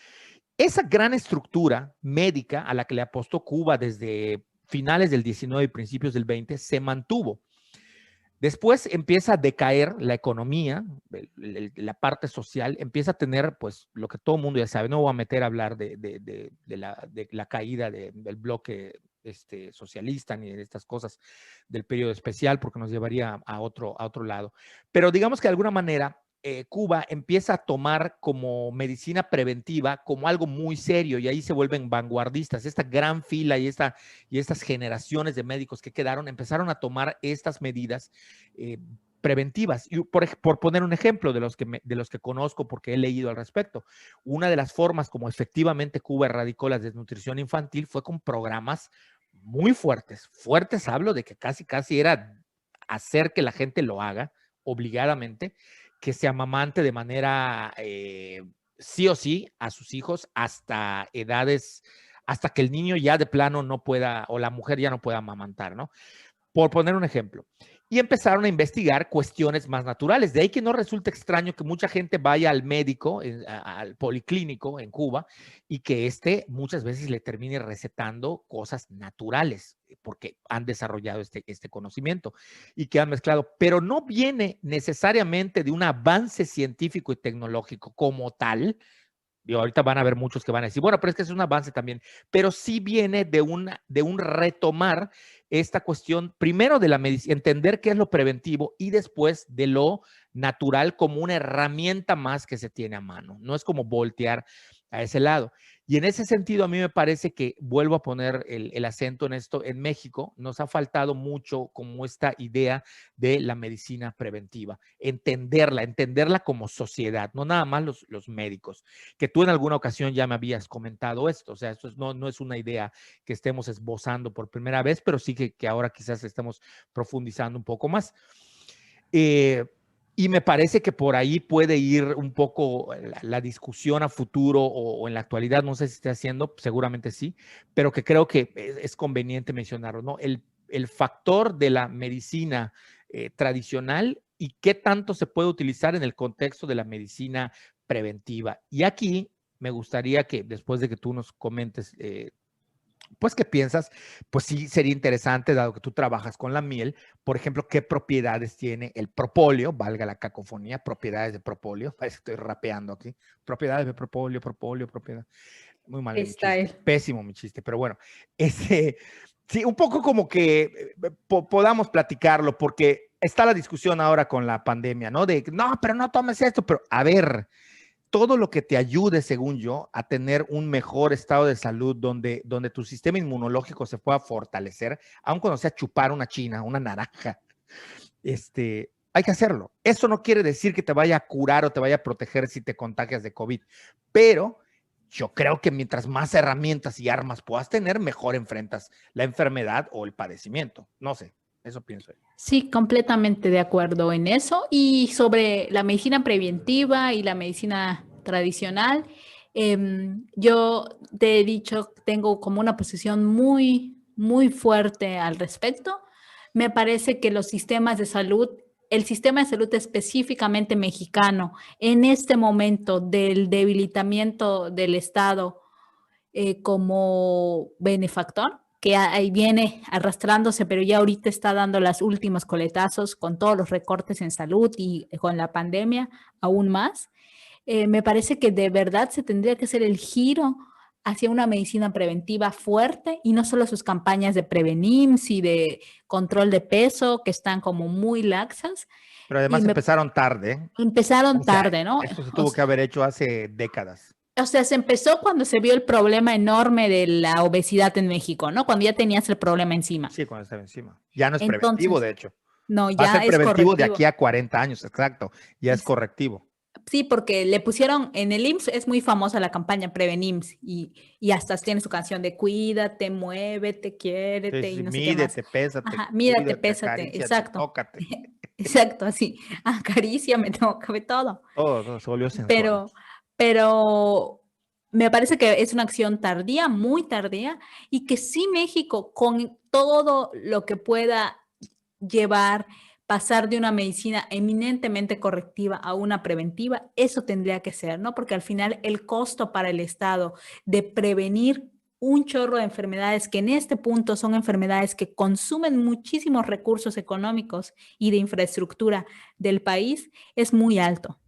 Esa gran estructura médica a la que le apostó Cuba desde finales del 19 y principios del 20 se mantuvo. Después empieza a decaer la economía, la parte social, empieza a tener, pues, lo que todo el mundo ya sabe. No voy a meter a hablar de la caída del bloque socialista ni de estas cosas del periodo especial, porque nos llevaría a otro lado. Pero digamos que de alguna manera Cuba empieza a tomar como medicina preventiva como algo muy serio y ahí se vuelven vanguardistas. Esta gran fila y estas generaciones de médicos que quedaron empezaron a tomar estas medidas preventivas. Y por poner un ejemplo de los que conozco porque he leído al respecto, una de las formas como efectivamente Cuba erradicó la desnutrición infantil fue con programas muy fuertes. Fuertes hablo de que casi era hacer que la gente lo haga obligadamente, que se amamante de manera sí o sí a sus hijos hasta edades, hasta que el niño ya de plano no pueda, o la mujer ya no pueda amamantar, ¿no? Por poner un ejemplo. Y empezaron a investigar cuestiones más naturales. De ahí que no resulta extraño que mucha gente vaya al médico, al policlínico en Cuba, y que muchas veces le termine recetando cosas naturales, porque han desarrollado este conocimiento y que han mezclado. Pero no viene necesariamente de un avance científico y tecnológico como tal. Y ahorita van a haber muchos que van a decir, bueno, pero es que es un avance también, pero sí viene de un retomar esta cuestión, primero de la medicina, entender qué es lo preventivo y después de lo natural como una herramienta más que se tiene a mano. No es como voltear a ese lado. Y en ese sentido, a mí me parece que, vuelvo a poner el acento en esto, en México nos ha faltado mucho como esta idea de la medicina preventiva, entenderla como sociedad, no nada más los médicos, que tú en alguna ocasión ya me habías comentado esto, o sea, esto no es una idea que estemos esbozando por primera vez, pero sí que ahora quizás estemos profundizando un poco más. Y me parece que por ahí puede ir un poco la discusión a futuro o en la actualidad, no sé si está haciendo, seguramente sí, pero que creo que es conveniente mencionarlo, ¿no? El factor de la medicina tradicional y qué tanto se puede utilizar en el contexto de la medicina preventiva. Y aquí me gustaría que después de que tú nos comentes pues, ¿qué piensas? Pues sí, sería interesante, dado que tú trabajas con la miel, por ejemplo, ¿qué propiedades tiene el propóleo? Valga la cacofonía, propiedades de propóleo. Estoy rapeando aquí. Propiedades de propóleo, propiedad. Muy mal mi chiste. Pésimo mi chiste, pero bueno. Sí, un poco como que podamos platicarlo, porque está la discusión ahora con la pandemia, ¿no? De, no, pero no tomes esto, pero a ver, todo lo que te ayude, según yo, a tener un mejor estado de salud, donde tu sistema inmunológico se pueda fortalecer, aun cuando sea chupar una china, una naranja, hay que hacerlo. Eso no quiere decir que te vaya a curar o te vaya a proteger si te contagias de COVID, pero yo creo que mientras más herramientas y armas puedas tener, mejor enfrentas la enfermedad o el padecimiento. No sé, eso pienso yo. Sí, completamente de acuerdo en eso. Y sobre la medicina preventiva y la medicina tradicional, yo te he dicho, tengo como una posición muy, muy fuerte al respecto. Me parece que los sistemas de salud, el sistema de salud específicamente mexicano, en este momento del debilitamiento del Estado como benefactor, que ahí viene arrastrándose, pero ya ahorita está dando los últimos coletazos con todos los recortes en salud y con la pandemia aún más. Me parece que de verdad se tendría que hacer el giro hacia una medicina preventiva fuerte y no solo sus campañas de Prevenims y de control de peso que están como muy laxas Pero y además me empezaron tarde, ¿eh? empezaron O sea, tarde, ¿no? esto se tuvo que haber hecho hace décadas. O sea, se empezó cuando se vio el problema enorme de la obesidad en México, ¿no? Cuando ya tenías el problema encima. Sí, cuando estaba encima. Ya no es preventivo, Entonces, de hecho. no, Va a ya ser es preventivo de correctivo. aquí a 40 años, exacto. Ya es Es- correctivo. sí, porque le pusieron en el IMSS, es muy famosa la campaña Prevenims y hasta tiene su canción de cuídate, muévete, Sí, quiérete sí, y sí, no sé qué más. mídete, pésate, Ajá, mírate, cuídate, pésate, acaríciate, exacto, tócate. exacto, así. Acaríciame, cabe todo. Todo se volvió sensual. Pero, pero me parece que es una acción tardía, muy tardía, y que sí México, con todo lo que pueda llevar, pasar de una medicina eminentemente correctiva a una preventiva, eso tendría que ser, ¿no? Porque al final el costo para el Estado de prevenir un chorro de enfermedades que en este punto son enfermedades que consumen muchísimos recursos económicos y de infraestructura del país es muy alto.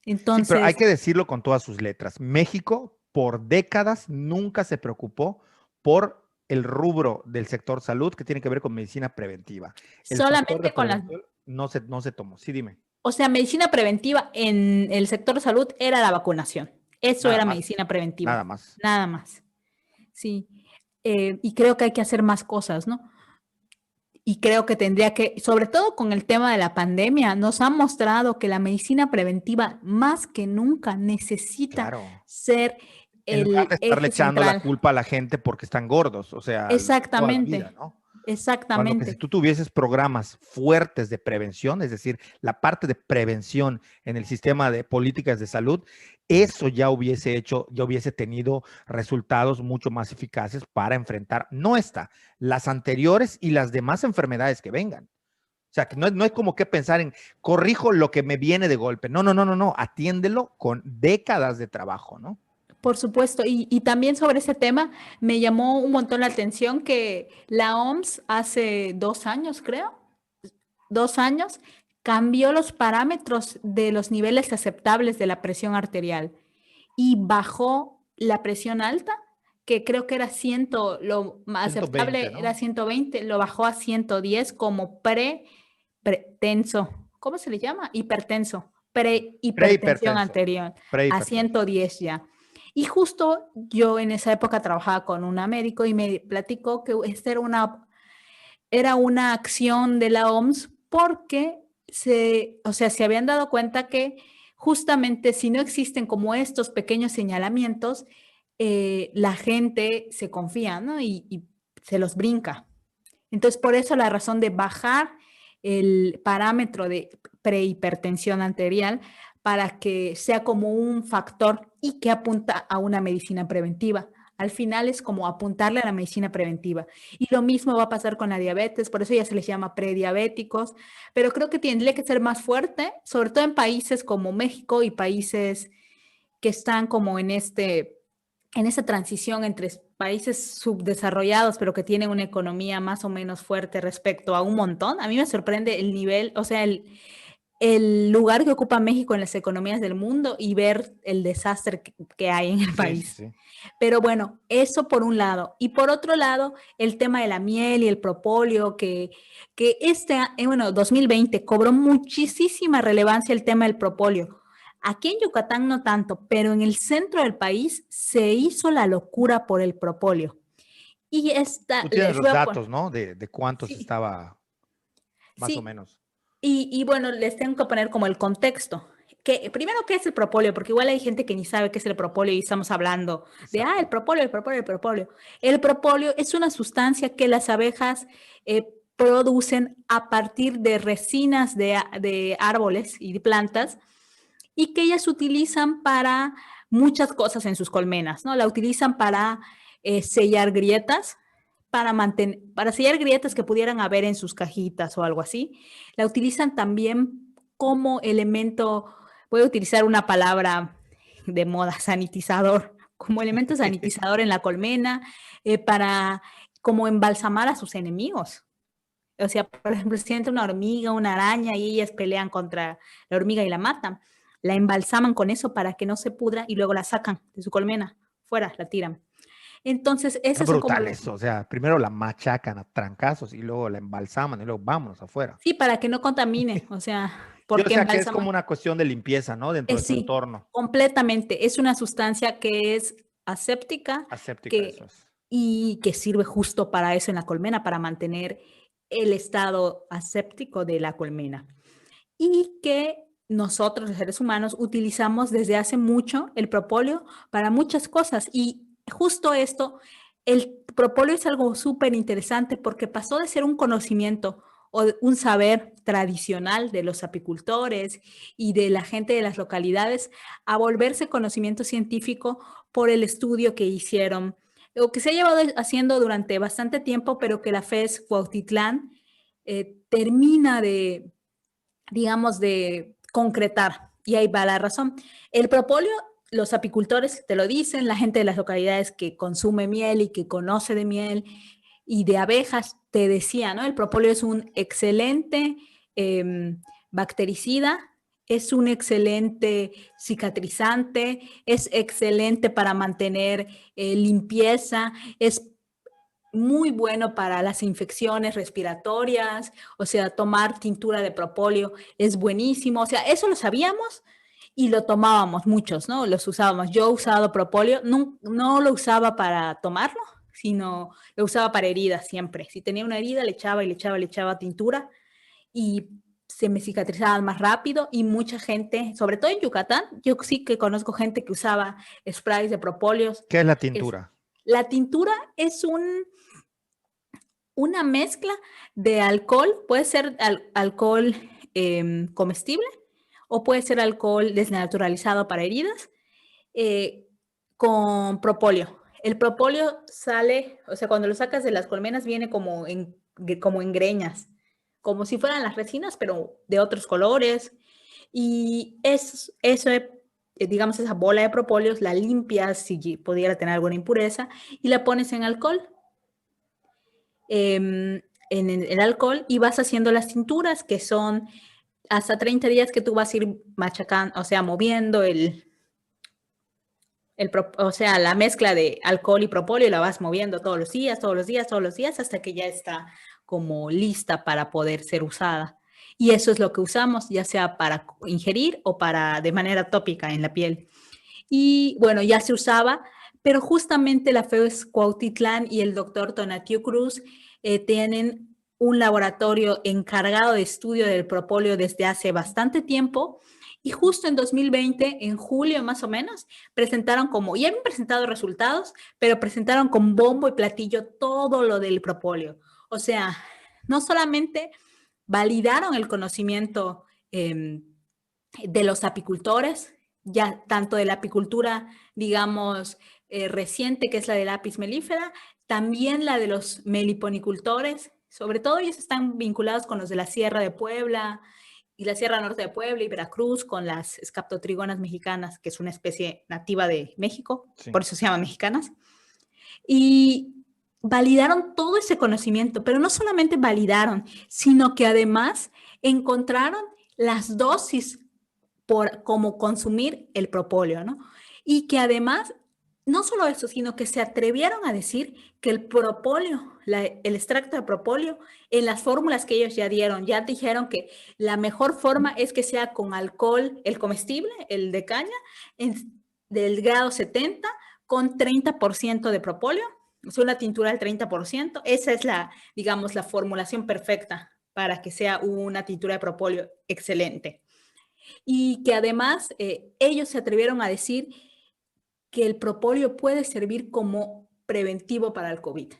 Sí, pero hay Entonces, que decirlo con todas sus letras. México por décadas nunca se preocupó por el rubro del sector salud que tiene que ver con medicina preventiva. El factor de solamente con las, prevención no se tomó. Sí, dime. o sea, medicina preventiva en el sector salud era la vacunación. Eso Nada era más. medicina Nada preventiva, más. nada más. Sí. Y creo que hay que hacer más cosas, ¿no? Y creo que tendría que, sobre todo con el tema de la pandemia, nos han mostrado que la medicina preventiva más que nunca necesita Claro. ser En lugar de el estarle eje echando la central. culpa a la gente porque están gordos, o sea, toda la vida, Exactamente, ¿no? Cuando que si exactamente. tú tuvieses programas fuertes de prevención, es decir, la parte de prevención en el sistema de políticas de salud, eso ya hubiese hecho, ya hubiese tenido resultados mucho más eficaces para enfrentar, no esta, las anteriores y las demás enfermedades que vengan. O sea, que no es como que pensar en corrijo lo que me viene de golpe. No, no, no, no, no. Atiéndelo con décadas de trabajo, ¿no? Por supuesto, y también sobre ese tema me llamó un montón la atención que la OMS hace 2 años, creo, 2 años, cambió los parámetros de los niveles aceptables de la presión arterial y bajó la presión alta, que creo que era 100, lo más 120, aceptable era ¿no? 120, lo bajó a 110 como pretenso. ¿Cómo se le llama? Hipertenso, prehipertensión Prehipertenso. anterior, a Prehipertenso. 110 ya. Y justo yo en esa época trabajaba con una médico y me platicó que esta era una acción de la OMS porque o sea, se habían dado cuenta que justamente si no existen como estos pequeños señalamientos, la gente se confía, ¿no? Y se los brinca. Entonces, por eso la razón de bajar el parámetro de prehipertensión arterial para que sea como un factor y que apunta a una medicina preventiva. Al final es como apuntarle a la medicina preventiva. Y lo mismo va a pasar con la diabetes, por eso ya se les llama prediabéticos, pero creo que tendría que ser más fuerte, sobre todo en países como México y países que están como en esa transición entre países subdesarrollados, pero que tienen una economía más o menos fuerte respecto a un montón. A mí me sorprende el nivel, o sea, el lugar que ocupa México en las economías del mundo y ver el desastre que hay en el Sí, sí, país. sí. Pero bueno, eso por un lado. Y por otro lado, el tema de la miel y el propóleo, que 2020 cobró muchísima relevancia el tema del propóleo. Aquí en Yucatán no tanto, pero en el centro del país se hizo la locura por el propóleo. Y Tú tienes les los voy a poner, datos, ¿no? De cuántos sí, estaba, más o sí, menos. y bueno, les tengo que poner como el contexto. Primero, ¿qué es el propóleo? Porque igual hay gente que ni sabe qué es el propóleo y estamos hablando de, el Exacto. propóleo, el propóleo, el propóleo. El propóleo es una sustancia que las abejas producen a partir de resinas de árboles y de plantas y que ellas utilizan para muchas cosas en sus colmenas, ¿no? La utilizan para sellar grietas, para sellar grietas que pudieran haber en sus cajitas o algo así. La utilizan también como elemento, voy a utilizar una palabra de moda, sanitizador, como elemento sanitizador en la colmena, para como embalsamar a sus enemigos. O sea, por ejemplo, si entra una hormiga, una araña y ellas pelean contra la hormiga y la matan. la embalsaman con eso para que no se pudra y luego la sacan de su colmena, fuera, la tiran. Entonces, Es esos son como brutal los... eso, o sea, primero la machacan a trancazos y luego la embalsaman y luego vámonos afuera. Sí, para que no contamine, o sea, Sí, o porque sea que es como embalsaman. una cuestión de limpieza, ¿no? Dentro de su Sí, entorno. completamente. Es una sustancia que es aséptica Aséptica, eso que, es. y que sirve justo para eso en la colmena, para mantener el estado aséptico de la colmena. Y que nosotros, los seres humanos, utilizamos desde hace mucho el propóleo para muchas cosas. Y justo esto, el propóleo es algo súper interesante porque pasó de ser un conocimiento o un saber tradicional de los apicultores y de la gente de las localidades a volverse conocimiento científico por el estudio que hicieron o que se ha llevado haciendo durante bastante tiempo, pero que la FES Cuautitlán termina de, digamos, de concretar. Y ahí va la razón. El propóleo, los apicultores te lo dicen, la gente de las localidades que consume miel y que conoce de miel y de abejas, te decía, ¿no? El propóleo es un excelente bactericida, es un excelente cicatrizante, es excelente para mantener limpieza, es muy bueno para las infecciones respiratorias, o sea, tomar tintura de propóleo es buenísimo, o sea, eso lo sabíamos y lo tomábamos muchos, ¿no? Los usábamos. Yo he usado propóleo, no lo usaba para tomarlo, sino lo usaba para heridas siempre. Si tenía una herida, le echaba y le echaba tintura y se me cicatrizaba más rápido y mucha gente, sobre todo en Yucatán, yo sí que conozco gente que usaba sprays de propóleos. ¿Qué es la Es, tintura? la tintura es una mezcla de alcohol, puede ser alcohol comestible o puede ser alcohol desnaturalizado para heridas con propóleo. El propóleo sale, o sea, cuando lo sacas de las colmenas viene como en greñas, como si fueran las resinas, pero de otros colores. Y eso, digamos, esa bola de propóleos la limpias si pudiera tener alguna impureza y la pones en alcohol en el alcohol y vas haciendo las tinturas que son hasta 30 días que tú vas a ir machacando, o sea, moviendo o sea, la mezcla de alcohol y propóleo la vas moviendo todos los días, todos los días, todos los días, hasta que ya está como lista para poder ser usada. Y eso es lo que usamos, ya sea para ingerir o para de manera tópica en la piel. Y bueno, ya se usaba, pero justamente la FES Cuautitlán y el doctor Tonatiu Cruz tienen un laboratorio encargado de estudio del propóleo desde hace bastante tiempo y justo en 2020, en julio más o menos, presentaron como, ya habían presentado resultados, pero presentaron con bombo y platillo todo lo del propóleo. O sea, no solamente validaron el conocimiento de los apicultores, ya tanto de la apicultura, digamos, reciente, que es la del Apis mellifera, también la de los meliponicultores, sobre todo ellos están vinculados con los de la Sierra de Puebla y la Sierra Norte de Puebla y Veracruz, con las escaptotrigonas mexicanas, que es una especie nativa de México, Sí. por eso se llaman mexicanas, y validaron todo ese conocimiento, pero no solamente validaron, sino que además encontraron las dosis por cómo consumir el propóleo, ¿no? Y que además, no solo eso, sino que se atrevieron a decir que el propóleo, el extracto de propóleo, en las fórmulas que ellos ya dieron, ya dijeron que la mejor forma es que sea con alcohol, el comestible, el de caña, del grado 70, con 30% de propóleo, o sea, una tintura del 30%. Esa es la, digamos, la formulación perfecta para que sea una tintura de propóleo excelente. Y que además ellos se atrevieron a decir que el propóleo puede servir como preventivo para el COVID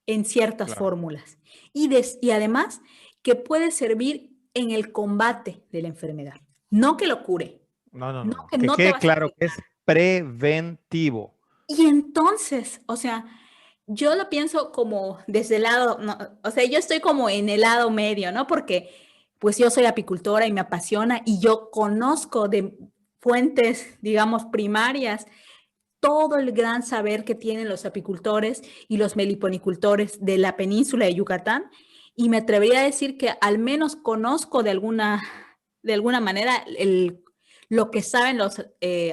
en ciertas Claro. fórmulas. Y además que puede servir en el combate de la enfermedad. No que lo cure, No, no, no no, no. que Que no te quede vas a claro que infectar. es preventivo. Y entonces, o sea, yo lo pienso como desde el lado, no, o sea, yo estoy como en el lado medio, ¿no? Porque pues yo soy apicultora y me apasiona y yo conozco de fuentes, digamos, primarias, todo el gran saber que tienen los apicultores y los meliponicultores de la península de Yucatán y me atrevería a decir que al menos conozco de alguna manera lo que saben los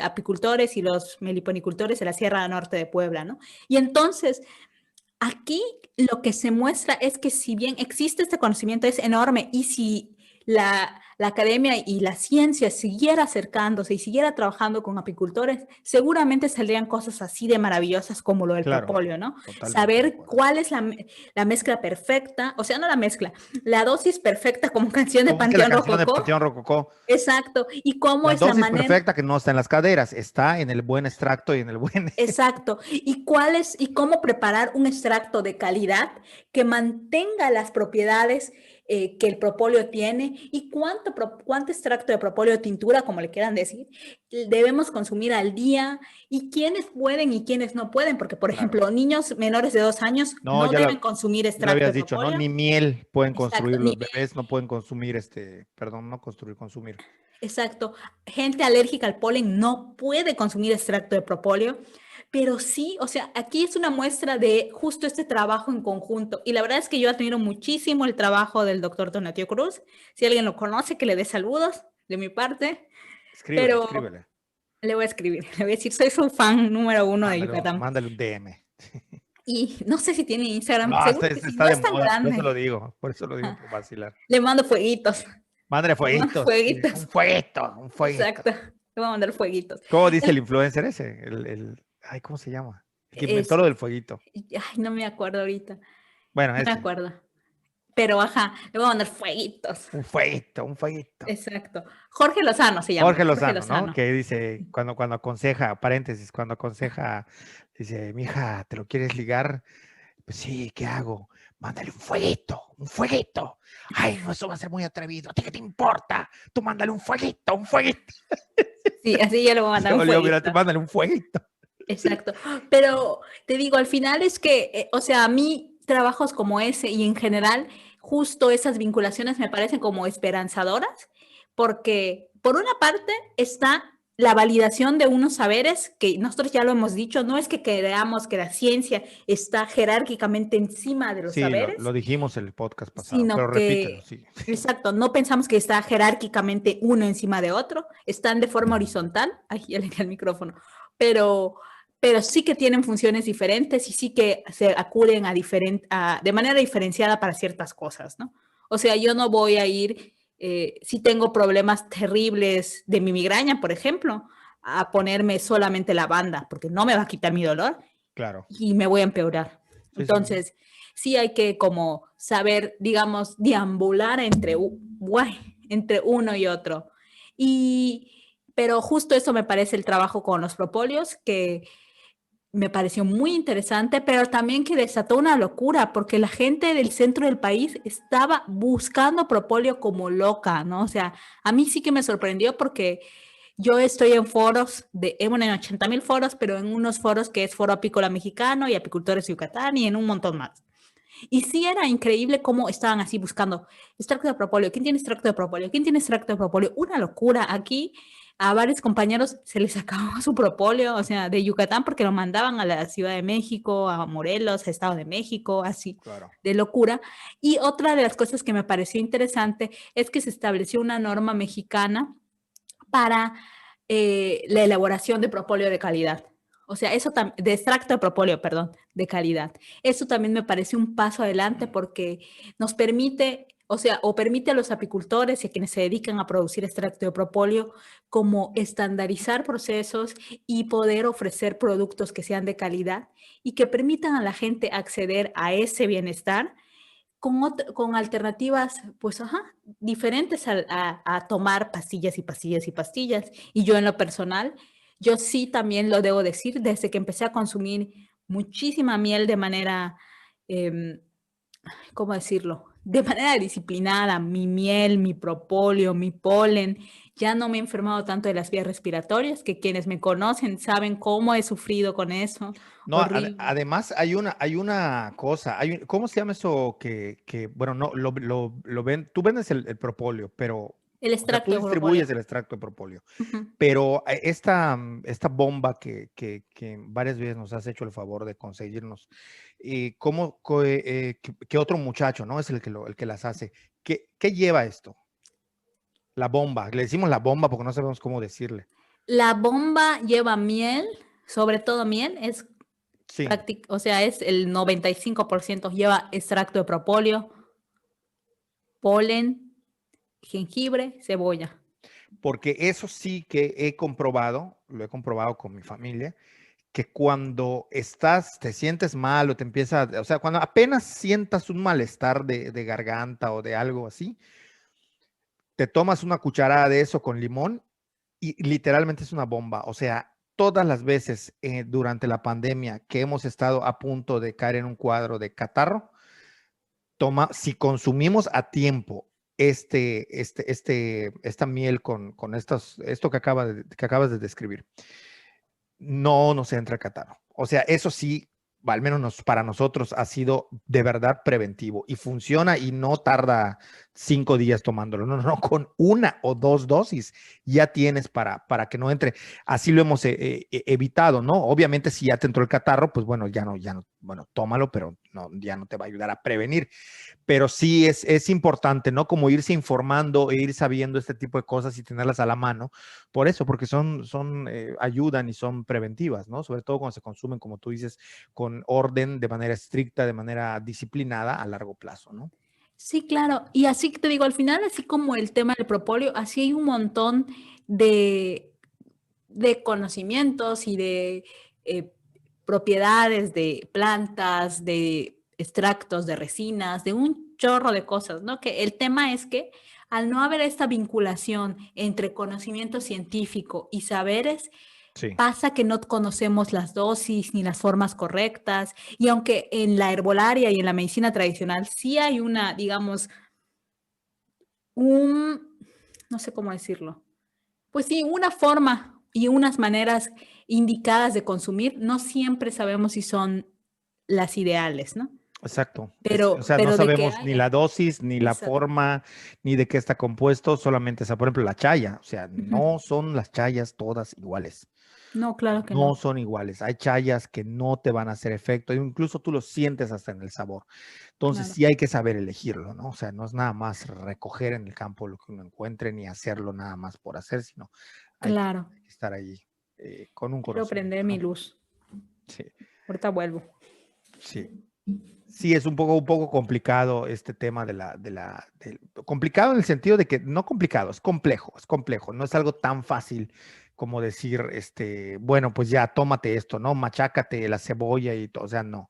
apicultores y los meliponicultores de la Sierra Norte de Puebla, ¿no? Y entonces, aquí lo que se muestra es que si bien existe este conocimiento es enorme y si la academia y la ciencia siguiera acercándose y siguiera trabajando con apicultores, seguramente saldrían cosas así de maravillosas como lo del Claro, propóleo, ¿no? totalmente de Saber acuerdo. cuál es la mezcla perfecta, o sea, no la mezcla, la dosis perfecta como canción de ¿Cómo es que la Panteón canción de Rococó. Panteón Rococó? Exacto. Y cómo La es la dosis manera. perfecta que no está en las caderas, está en el buen extracto y en el buen... Exacto. ¿Y cuál es y cómo preparar un extracto de calidad que mantenga las propiedades que el propóleo tiene y cuánto extracto de propóleo de tintura, como le quieran decir, debemos consumir al día y quiénes pueden y quiénes no pueden? Porque, por Claro. ejemplo, niños menores de 2 años No, no deben consumir lo extracto habías de dicho, ¿no? propóleo. Ni miel pueden Exacto. construir los bebés, no pueden consumir perdón, no construir, consumir. Exacto. Gente alérgica al polen no puede consumir extracto de propóleo, pero sí, o sea, aquí es una muestra de justo este trabajo en conjunto. Y la verdad es que yo admiro muchísimo el trabajo del doctor Donatio Cruz. Si alguien lo conoce, que le dé saludos de mi parte, Escríbele, pero escríbele. le voy a escribir, le voy a decir, soy su fan número uno de Yucatán. Mándale un DM. Y no sé si tiene Instagram, No, seguro que sí, está no de es tan moda, grande. por eso lo digo por vacilar. Le mando fueguitos, Mándale le mando fueguitos, dile, fueguitos. un fueguito, un fueguito. Exacto, le voy a mandar fueguitos. ¿Cómo dice el El, influencer ese? Ay, ¿cómo se llama? El que inventó es, lo del fueguito. Ay, no me acuerdo ahorita. Bueno, No me ese, acuerdo. Pero ajá, le voy a mandar fueguitos. un fueguito, un fueguito. Exacto. Jorge Lozano se llama. Jorge Jorge Lozano, ¿no? Lozano. Que dice, cuando aconseja, paréntesis, cuando aconseja, dice, mija, ¿te lo quieres ligar? Pues sí, ¿qué hago? Mándale un fueguito, un fueguito. Ay, no, eso va a ser muy atrevido. ¿A ti qué te importa? Tú mándale un fueguito, un fueguito. Sí, así ya le voy a Se mandar un volvió, mira, fueguito. mándale un fueguito. Exacto. Pero te digo, al final es que, o sea, a mí trabajos como ese y en general, justo esas vinculaciones me parecen como esperanzadoras, porque por una parte está la validación de unos saberes que nosotros ya lo hemos dicho, no es que creamos que la ciencia está jerárquicamente encima de los Sí, saberes, lo dijimos en el podcast pasado, pero sino repítelo, que, sí. exacto, no pensamos que está jerárquicamente uno encima de otro, están de forma horizontal, ay, ya le di el micrófono, pero, pero sí que tienen funciones diferentes y sí que se acuden de manera diferenciada para ciertas cosas, ¿no? O sea, yo no voy a ir, si tengo problemas terribles de mi migraña, por ejemplo, a ponerme solamente lavanda, porque no me va a quitar mi dolor Claro. y me voy a empeorar. Sí, sí, sí. Entonces, sí hay que como saber, digamos, deambular entre uno y otro. Pero justo eso me parece el trabajo con los propóleos, que me pareció muy interesante, pero también que desató una locura, porque la gente del centro del país estaba buscando propóleo como loca, ¿no? O sea, a mí sí que me sorprendió porque yo estoy en foros, bueno, en 80,000 foros, pero en unos foros que es Foro Apícola Mexicano y Apicultores de Yucatán y en un montón más. Y sí era increíble cómo estaban así buscando extracto de propóleo. ¿Quién tiene extracto de propóleo? ¿Quién tiene extracto de propóleo? Una locura. Aquí a varios compañeros se les acabó su propóleo, o sea, de Yucatán, porque lo mandaban a la Ciudad de México, a Morelos, a Estado de México, así, Claro. de locura. Y otra de las cosas que me pareció interesante es que se estableció una norma mexicana para la elaboración de propóleo de calidad. O sea, de extracto de propóleo, perdón, de calidad. Eso también me parece un paso adelante porque nos permite, o sea, o permite a los apicultores y a quienes se dedican a producir extracto de propóleo como estandarizar procesos y poder ofrecer productos que sean de calidad y que permitan a la gente acceder a ese bienestar con alternativas, pues, ajá, diferentes a tomar pastillas y pastillas y pastillas. Y yo en lo personal, yo sí también lo debo decir, desde que empecé a consumir muchísima miel de manera, em, ¿cómo decirlo? De manera disciplinada, mi miel, mi propóleo, mi polen. Ya no me he enfermado tanto de las vías respiratorias, que quienes me conocen saben cómo he sufrido con eso. No, Horrible. además hay una cosa, ¿cómo se llama eso bueno, no, tú vendes el propóleo, pero, El o sea, tú extracto de propóleo. distribuyes el extracto de propóleo, Ujú. pero esta bomba que varias veces nos has hecho el favor de conseguirnos, ¿qué otro muchacho, no? Es el que las hace. ¿Qué lleva esto? La bomba. Le decimos la bomba porque no sabemos cómo decirle. La bomba lleva miel, sobre todo miel, es Sí, o sea, es el 95% lleva extracto de propóleo, polen, jengibre, cebolla. porque eso sí que he comprobado, lo he comprobado con mi familia, que cuando te sientes mal o te empieza, o sea, cuando apenas sientas un malestar de garganta o de algo así, te tomas una cucharada de eso con limón y literalmente es una bomba. O sea, todas las veces durante la pandemia que hemos estado a punto de caer en un cuadro de catarro, si consumimos a tiempo esta miel con esto que acabas de describir, no nos entra catarro. O sea, eso sí, al menos para nosotros ha sido de verdad preventivo y funciona y no tarda 5 días tomándolo. No, no, con 1 o 2 dosis ya tienes para que no entre. Así lo hemos evitado, ¿no? Obviamente si ya te entró el catarro, pues bueno, ya no, bueno, tómalo, pero no, ya no te va a ayudar a prevenir, pero sí es importante, ¿no? Como irse informando e ir sabiendo este tipo de cosas y tenerlas a la mano. Por eso, porque ayudan y son preventivas, ¿no? Sobre todo cuando se consumen, como tú dices, con orden, de manera estricta, de manera disciplinada a largo plazo, ¿no? Sí, claro. Y así que te digo, al final, así como el tema del propóleo, así hay un montón de, de conocimientos y de eh, propiedades de plantas, de extractos, de resinas, de un chorro de cosas, ¿no? Que el tema es que al no haber esta vinculación entre conocimiento científico y saberes, Sí, pasa que no conocemos las dosis ni las formas correctas. Y aunque en la herbolaria y en la medicina tradicional sí hay una, digamos, un, no sé cómo decirlo, pues sí, una forma y unas maneras indicadas de consumir, no siempre sabemos si son las ideales, ¿no? exacto. O sea, no Pero de que sabemos ni haya. la dosis, ni la Exacto. forma, ni de qué está compuesto, solamente por ejemplo, la chaya. O sea, Ujú. no son las chayas todas iguales. No, claro que No no. son iguales. Hay chayas que no te van a hacer efecto, incluso tú lo sientes hasta en el sabor. Entonces Claro. sí hay que saber elegirlo, ¿no? O sea, no es nada más recoger en el campo lo que uno encuentre ni hacerlo nada más por hacer, sino Claro. hay que estar ahí con un Quiero prender conocimiento, mi ¿no? luz. Sí, Ahorita vuelvo. sí. Sí, es un poco complicado este tema complicado en el sentido de que no complicado, es complejo, no es algo tan fácil como decir, bueno, pues ya tómate esto, ¿no? Machácate la cebolla y todo, o sea, no.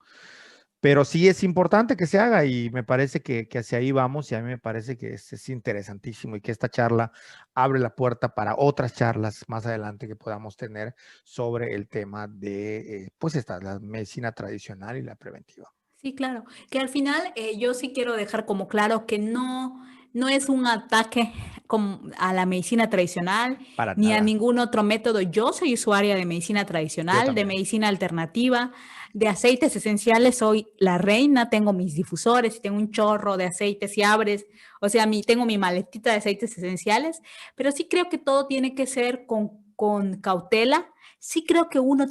Pero sí es importante que se haga y me parece que hacia ahí vamos y a mí me parece que es interesantísimo y que esta charla abre la puerta para otras charlas más adelante que podamos tener sobre el tema de, pues la medicina tradicional y la preventiva. Sí, claro. Que al final yo sí quiero dejar como claro que no es un ataque a la medicina tradicional Para ni a nada. ningún otro método. Yo soy usuaria de medicina Yo tradicional, de también. medicina alternativa, de aceites esenciales. Soy la reina, tengo mis difusores y tengo un chorro de aceites y abres. O sea, tengo mi maletita de aceites esenciales, pero sí creo que todo tiene que ser con cautela. Sí creo que uno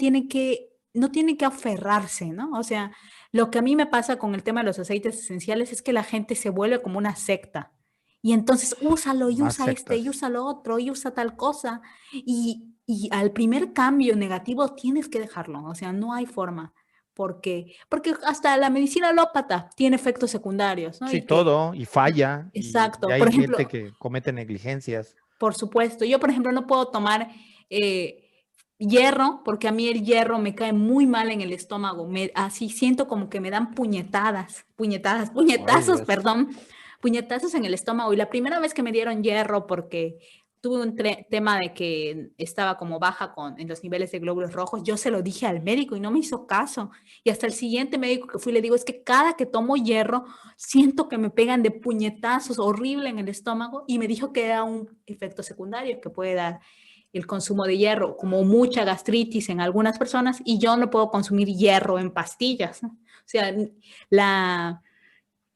no tiene que aferrarse, ¿no? O sea, lo que a mí me pasa con el tema de los aceites esenciales es que la gente se vuelve como una secta. Y entonces úsalo y Más usa este y sectas. usa lo otro y usa tal cosa. Y al primer cambio negativo tienes que dejarlo. O sea, no hay forma. Porque hasta la medicina alópata tiene efectos secundarios, ¿no? Sí, Y que, todo, y falla, y exacto. Por hay gente ejemplo, que comete negligencias. por supuesto, yo por ejemplo no puedo tomar hierro porque a mí el hierro me cae muy mal en el estómago. Así siento como que me dan Ay, puñetazos, Dios. perdón, puñetazos en el estómago. Y la primera vez que me dieron hierro porque tuve un tema de que estaba como baja en los niveles de glóbulos rojos, yo se lo dije al médico y no me hizo caso. Y hasta el siguiente médico que fui le digo, es que cada que tomo hierro siento que me pegan de puñetazos horrible en el estómago y me dijo que era un efecto secundario que puede dar el consumo de hierro, como mucha gastritis en algunas personas, y yo no puedo consumir hierro en pastillas, ¿no? O sea,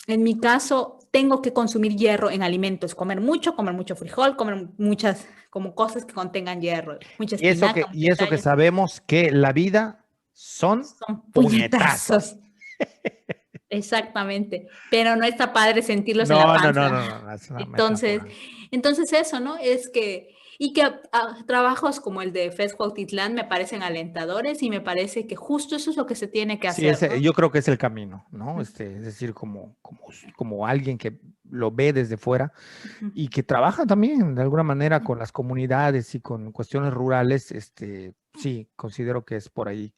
en mi caso, tengo que consumir hierro en alimentos, comer mucho frijol, comer muchas como cosas que contengan hierro, mucha espinaca, Y mucha eso que chaya, sabemos que la vida son son puñetazos. puñetazos. Exactamente, pero no está padre sentirlos en la No, no, no, panza. no, no, no, es una Entonces, metáfora. entonces eso, ¿no? Es que, y que trabajos como el de FES Cuautitlán me parecen alentadores y me parece que justo eso es lo que se tiene que Sí, hacer, ese, ¿no? yo creo que es el camino, ¿no? Es decir, como alguien que lo ve desde fuera Ujú. y que trabaja también de alguna manera con las comunidades y con cuestiones rurales, sí, considero que es por ahí.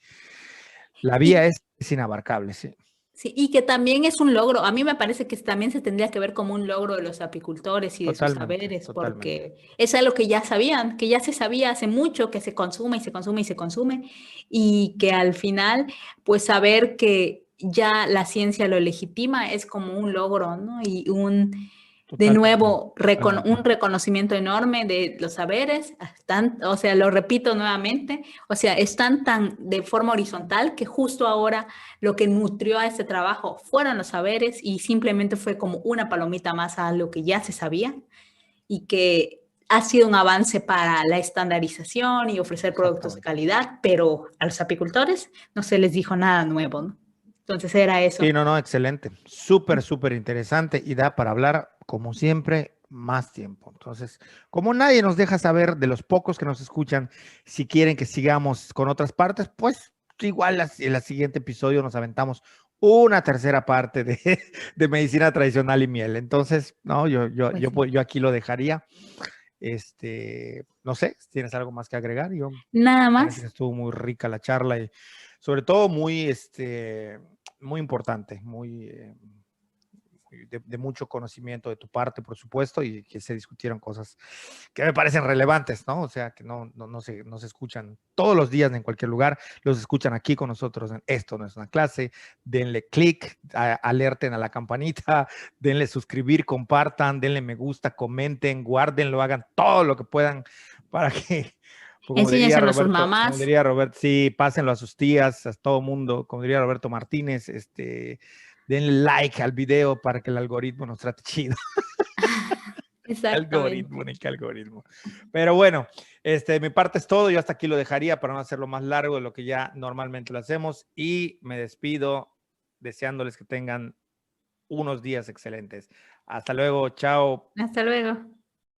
La vía Y, es inabarcable, sí. sí, y que también es un logro. A mí me parece que también se tendría que ver como un logro de los apicultores y de sus Totalmente, saberes, totalmente. porque es algo que ya sabían, que ya se sabía hace mucho, que se consume y se consume y se consume, y que al final, pues saber que ya la ciencia lo legitima es como un logro, ¿no? Y de Totalmente, nuevo, totalmente. un reconocimiento enorme de los saberes, o sea, lo repito nuevamente, o sea, están tan de forma horizontal que justo ahora lo que nutrió a este trabajo fueron los saberes y simplemente fue como una palomita más a lo que ya se sabía y que ha sido un avance para la estandarización y ofrecer productos de Exactamente. calidad, pero a los apicultores no se les dijo nada nuevo, ¿no? Entonces era Sí, eso. no, no, excelente. Súper, súper interesante y da para hablar, como siempre, más tiempo. Entonces, como nadie nos deja saber de los pocos que nos escuchan, si quieren que sigamos con otras partes, pues igual en el siguiente episodio nos aventamos una tercera parte de, de medicina tradicional y miel. Entonces, no, Pues sí. yo aquí lo dejaría. No sé, si tienes algo más que agregar. Yo Nada parece que más. estuvo muy rica la charla y sobre todo muy, muy importante, de mucho conocimiento de tu parte, por supuesto, y que se discutieron cosas que me parecen relevantes, ¿no? O sea, que no se escuchan todos los días en cualquier lugar, los escuchan aquí con nosotros. Esto no es una clase. Denle clic, alerten a la campanita, denle suscribir, compartan, denle me gusta, comenten, guárdenlo, hagan todo lo que puedan para que, pues, Enséñenselo a sus Como mamás. diría Roberto, sí, pásenlo a sus tías, a todo mundo, como diría Roberto Martínez, denle like al video para que el algoritmo nos trate chido. Exactamente. Algoritmo, ni qué algoritmo. Pero bueno, mi parte es todo. Yo hasta aquí lo dejaría para no hacerlo más largo de lo que ya normalmente lo hacemos. Y me despido deseándoles que tengan unos días excelentes. Hasta luego. Chao. Hasta luego.